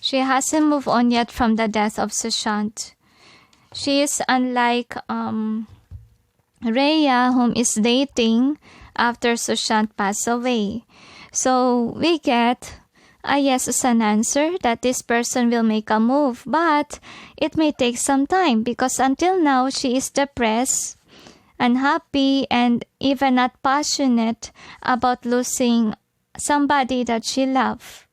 She hasn't moved on yet from the death of Sushant. She is unlike Rhea, whom is dating after Sushant passed away. So we get a yes as an answer that this person will make a move, but it may take some time because until now she is depressed, unhappy, and even not passionate about losing somebody that she loves.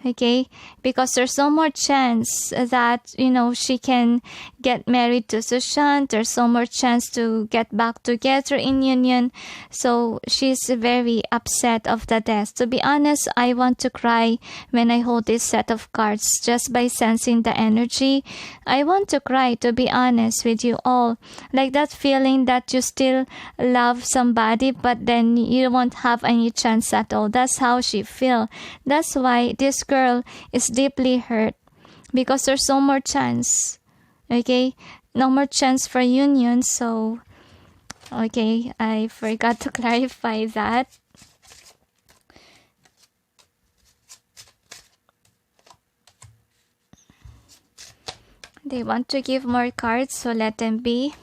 Okay, because there's no more chance that, she can get married to Sushant. There's no more chance to get back together in union. So she's very upset of the death. To be honest, I want to cry when I hold this set of cards just by sensing the energy. I want to cry, to be honest with you all. Like that feeling that you still love somebody, but then you won't have any chance at all. That's how she feels. That's why this girl is deeply hurt because there's no more chance. Okay, no more chance for union. So okay, I forgot to clarify that. They want to give more cards, so let them be.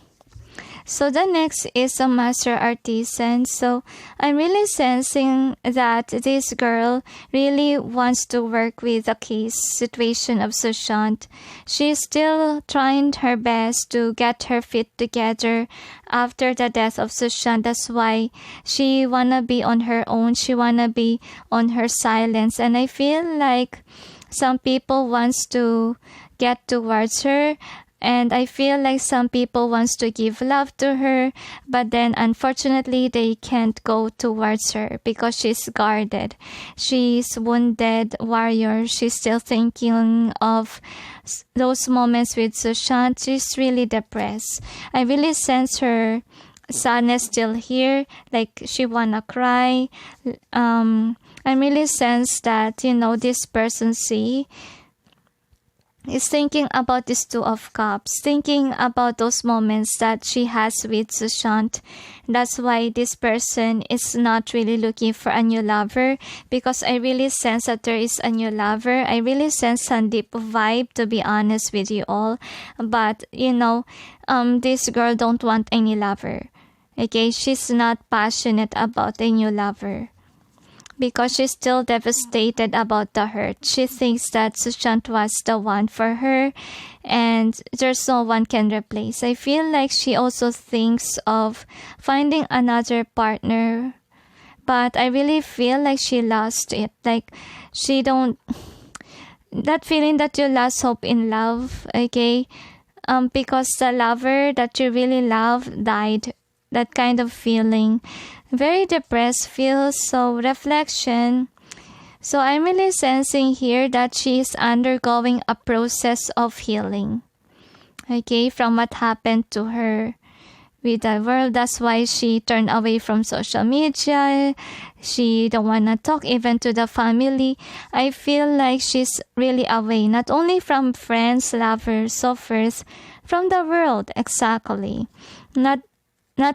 So the next is a master artisan. So I'm really sensing that this girl really wants to work with the case situation of Sushant. She's still trying her best to get her feet together after the death of Sushant. That's why she wanna be on her own. She wanna be on her silence. And I feel like some people wants to get towards her. And I feel like some people wants to give love to her, but then unfortunately they can't go towards her because she's guarded. She's wounded warrior. She's still thinking of those moments with Sushant. She's really depressed. I really sense her sadness still here, like she wanna cry. I really sense that, this person is thinking about this Two of Cups, thinking about those moments that she has with Sushant. That's why this person is not really looking for a new lover, because I really sense that there is a new lover. I really sense a deep vibe, to be honest with you all. But, this girl don't want any lover. Okay, she's not passionate about a new lover, because she's still devastated about the hurt. She thinks that Sushant was the one for her and there's no one can replace. I feel like she also thinks of finding another partner, but I really feel like she lost it. Like that feeling that you lost hope in love, okay? Because the lover that you really love died. That kind of feeling. very depressed feels. So reflection. So I'm really sensing here that she is undergoing a process of healing. Okay, from what happened to her with the world. That's why she turned away from social media. She don't want to talk even to the family. I feel like she's really away, not only from friends, lovers, suffers, from the world, exactly. Not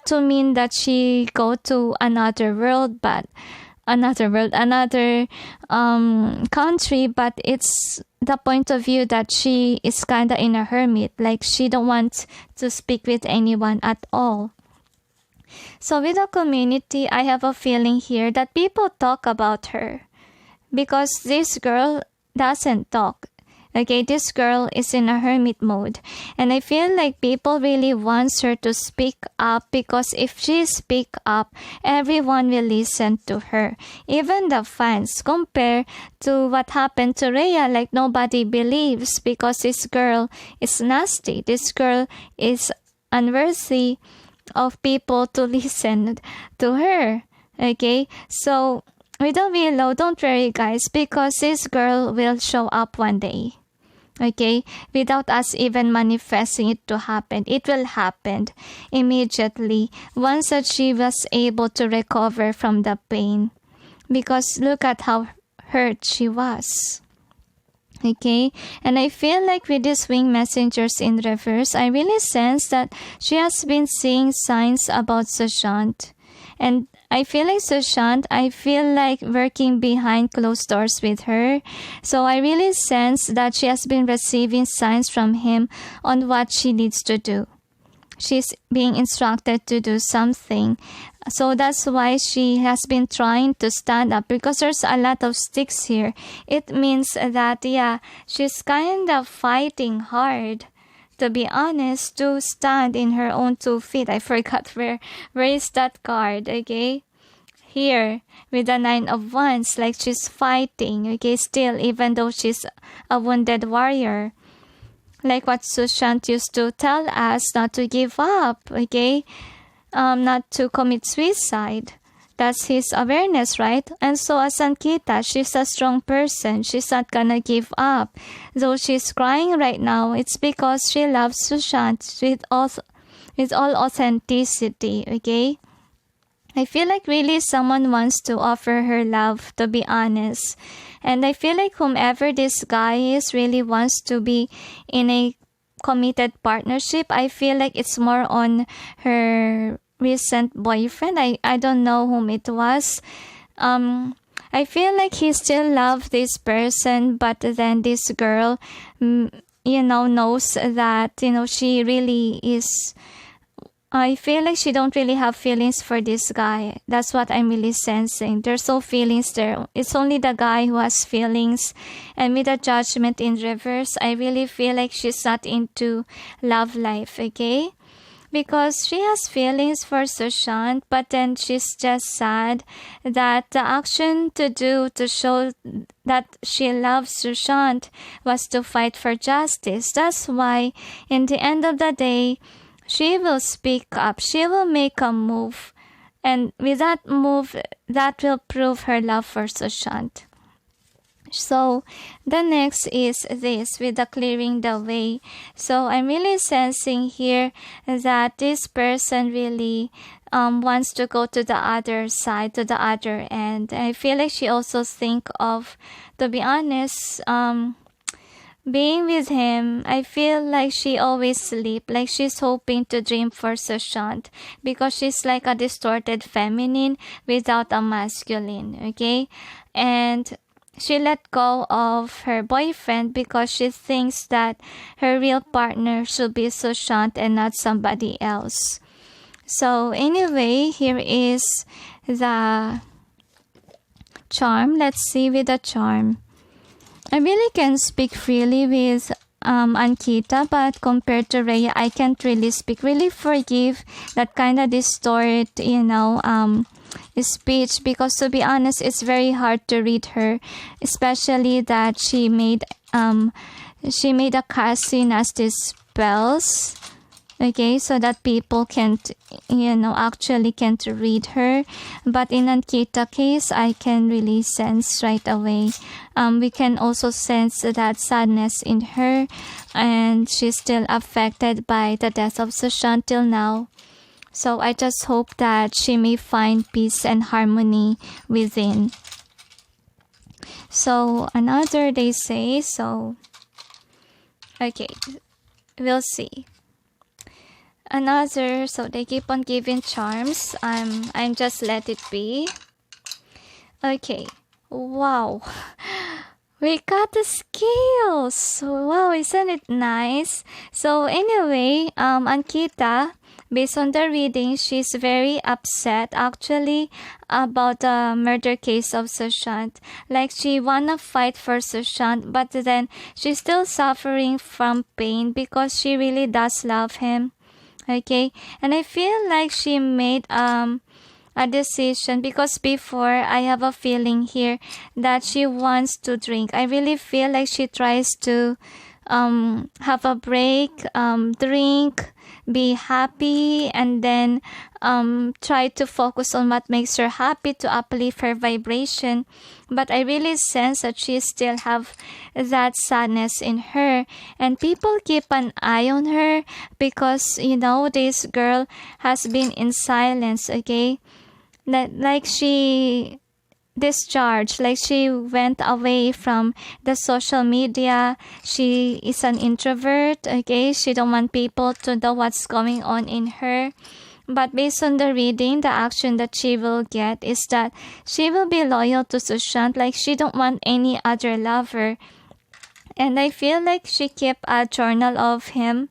to mean that she go to another world, but another country, but it's the point of view that she is kind of in a hermit, like she don't want to speak with anyone at all. So with the community, I have a feeling here that people talk about her because this girl doesn't talk. Okay, this girl is in a hermit mode. And I feel like people really wants her to speak up because if she speak up, everyone will listen to her. Even the fans. Compare to what happened to Rhea, like nobody believes because this girl is nasty. This girl is unworthy of people to listen to her. Okay, so with the willow, don't worry guys, because this girl will show up one day. Okay, without us even manifesting it to happen. It will happen immediately once that she was able to recover from the pain. Because look at how hurt she was. Okay, and I feel like with these wing messengers in reverse, I really sense that she has been seeing signs about Sushant. And I feel like Sushant, I feel like working behind closed doors with her. So I really sense that she has been receiving signs from him on what she needs to do. She's being instructed to do something. So that's why she has been trying to stand up because there's a lot of sticks here. It means that, yeah, she's kind of fighting hard, to be honest, to stand in her own 2 feet. I forgot where is that card, okay? Here, with the 9 of Wands, like she's fighting, okay, still, even though she's a wounded warrior. Like what Sushant used to tell us, not to give up, okay? Not to commit suicide. That's his awareness, right? And so as Ankita, she's a strong person. She's not gonna give up. Though she's crying right now, it's because she loves Sushant with all authenticity, okay? I feel like really someone wants to offer her love, to be honest. And I feel like whomever this guy is really wants to be in a committed partnership. I feel like it's more on her recent boyfriend. I don't know whom it was. I feel like he still loves this person, but then this girl, knows that, she really is. I feel like she don't really have feelings for this guy. That's what I'm really sensing. There's no feelings there. It's only the guy who has feelings. And with the judgment in reverse, I really feel like she's not into love life, okay? Because she has feelings for Sushant, but then she's just sad that the action to do to show that she loves Sushant was to fight for justice. That's why, in the end of the day, she will speak up. She will make a move. And with that move, that will prove her love for Sushant. So the next is this, with the clearing the way. So I'm really sensing here that this person really wants to go to the other side, to the other end. I feel like she also think of, to be honest, being with him. I feel like she always sleep, like she's hoping to dream for Sushant because she's like a distorted feminine without a masculine, okay? And she let go of her boyfriend because she thinks that her real partner should be Sushant and not somebody else. So anyway, here is the charm. Let's see with the charm. I really can speak freely with Ankita, but compared to Rhea, I can't really speak. Really forgive that kind of distort, speech, because to be honest, it's very hard to read her, especially that she made a casting as these spells. Okay, so that people can't, actually can't read her. But in Ankita case, I can really sense right away. We can also sense that sadness in her, and she's still affected by the death of Sushant till now. So I just hope that she may find peace and harmony within. So another, they say, so okay, we'll see. Another, so they keep on giving charms. I'm just let it be. Okay. Wow. We got the scales. Wow, isn't it nice? So anyway, Ankita, based on the reading, she's very upset actually about the murder case of Sushant. Like she wanna fight for Sushant, but then she's still suffering from pain because she really does love him. Okay, and I feel like she made a decision, because before I have a feeling here that she wants to drink. I really feel like she tries to have a break, drink, be happy, and then try to focus on what makes her happy to uplift her vibration. But I really sense that she still have that sadness in her, and people keep an eye on her because this girl has been in silence. Okay, like she discharged, like she went away from the social media. She is an introvert. Okay, she don't want people to know what's going on in her. But based on the reading, the action that she will get is that she will be loyal to Sushant. Like she don't want any other lover. And I feel like she kept a journal of him.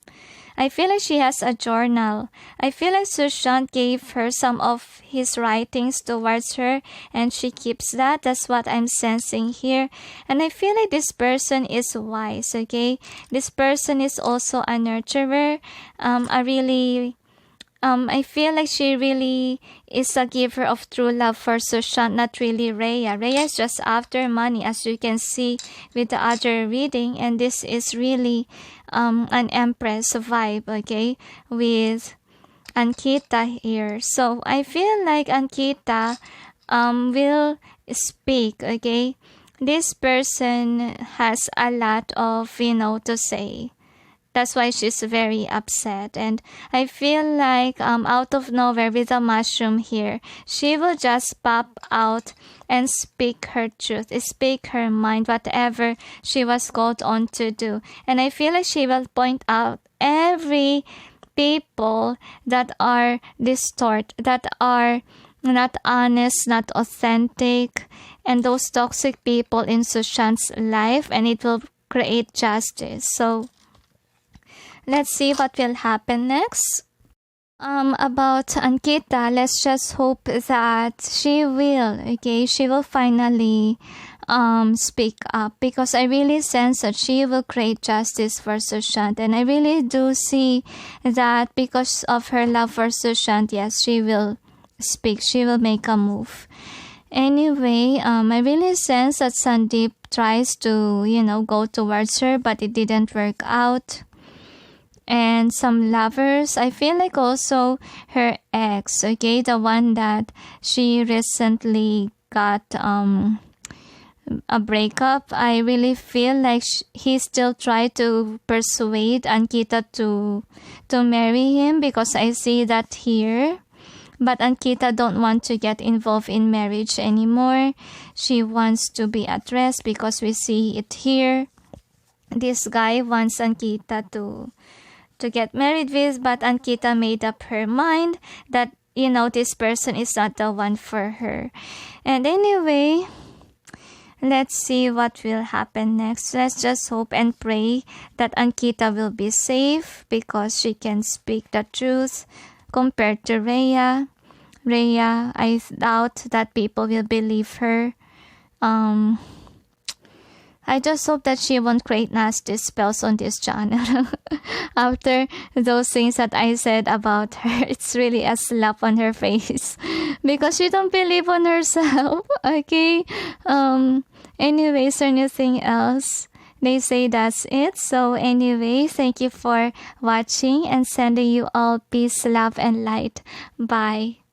I feel like she has a journal. I feel like Sushant gave her some of his writings towards her, and she keeps that. That's what I'm sensing here. And I feel like this person is wise, okay? This person is also a nurturer, I feel like she really is a giver of true love for Sushant, not really Rhea. Rhea is just after money, as you can see with the other reading. And this is really an Empress vibe, okay, with Ankita here. So I feel like Ankita will speak, okay? This person has a lot of, to say. That's why she's very upset. And I feel like out of nowhere with the mushroom here, she will just pop out and speak her truth, speak her mind, whatever she was called on to do. And I feel like she will point out every people that are distorted, that are not honest, not authentic, and those toxic people in Sushant's life, and it will create justice. So let's see what will happen next. About Ankita, let's just hope that she will finally speak up, because I really sense that she will create justice for Sushant. And I really do see that because of her love for Sushant, yes, she will speak, she will make a move. Anyway, I really sense that Sandeep tries to, go towards her, but it didn't work out. And some lovers, I feel like also her ex, okay, the one that she recently got a breakup. I really feel like he still tried to persuade Ankita to marry him, because I see that here. But Ankita don't want to get involved in marriage anymore. She wants to be at rest, because we see it here. This guy wants Ankita to get married with, but Ankita made up her mind that, this person is not the one for her. And anyway, let's see what will happen next. Let's just hope and pray that Ankita will be safe, because she can speak the truth compared to Rhea. Rhea, I doubt that people will believe her. I just hope that she won't create nasty spells on this channel. After those things that I said about her, it's really a slap on her face, because she don't believe on herself. Okay. Anyways, anything else? they say that's it. So anyway, thank you for watching and sending you all peace, love, and light. Bye.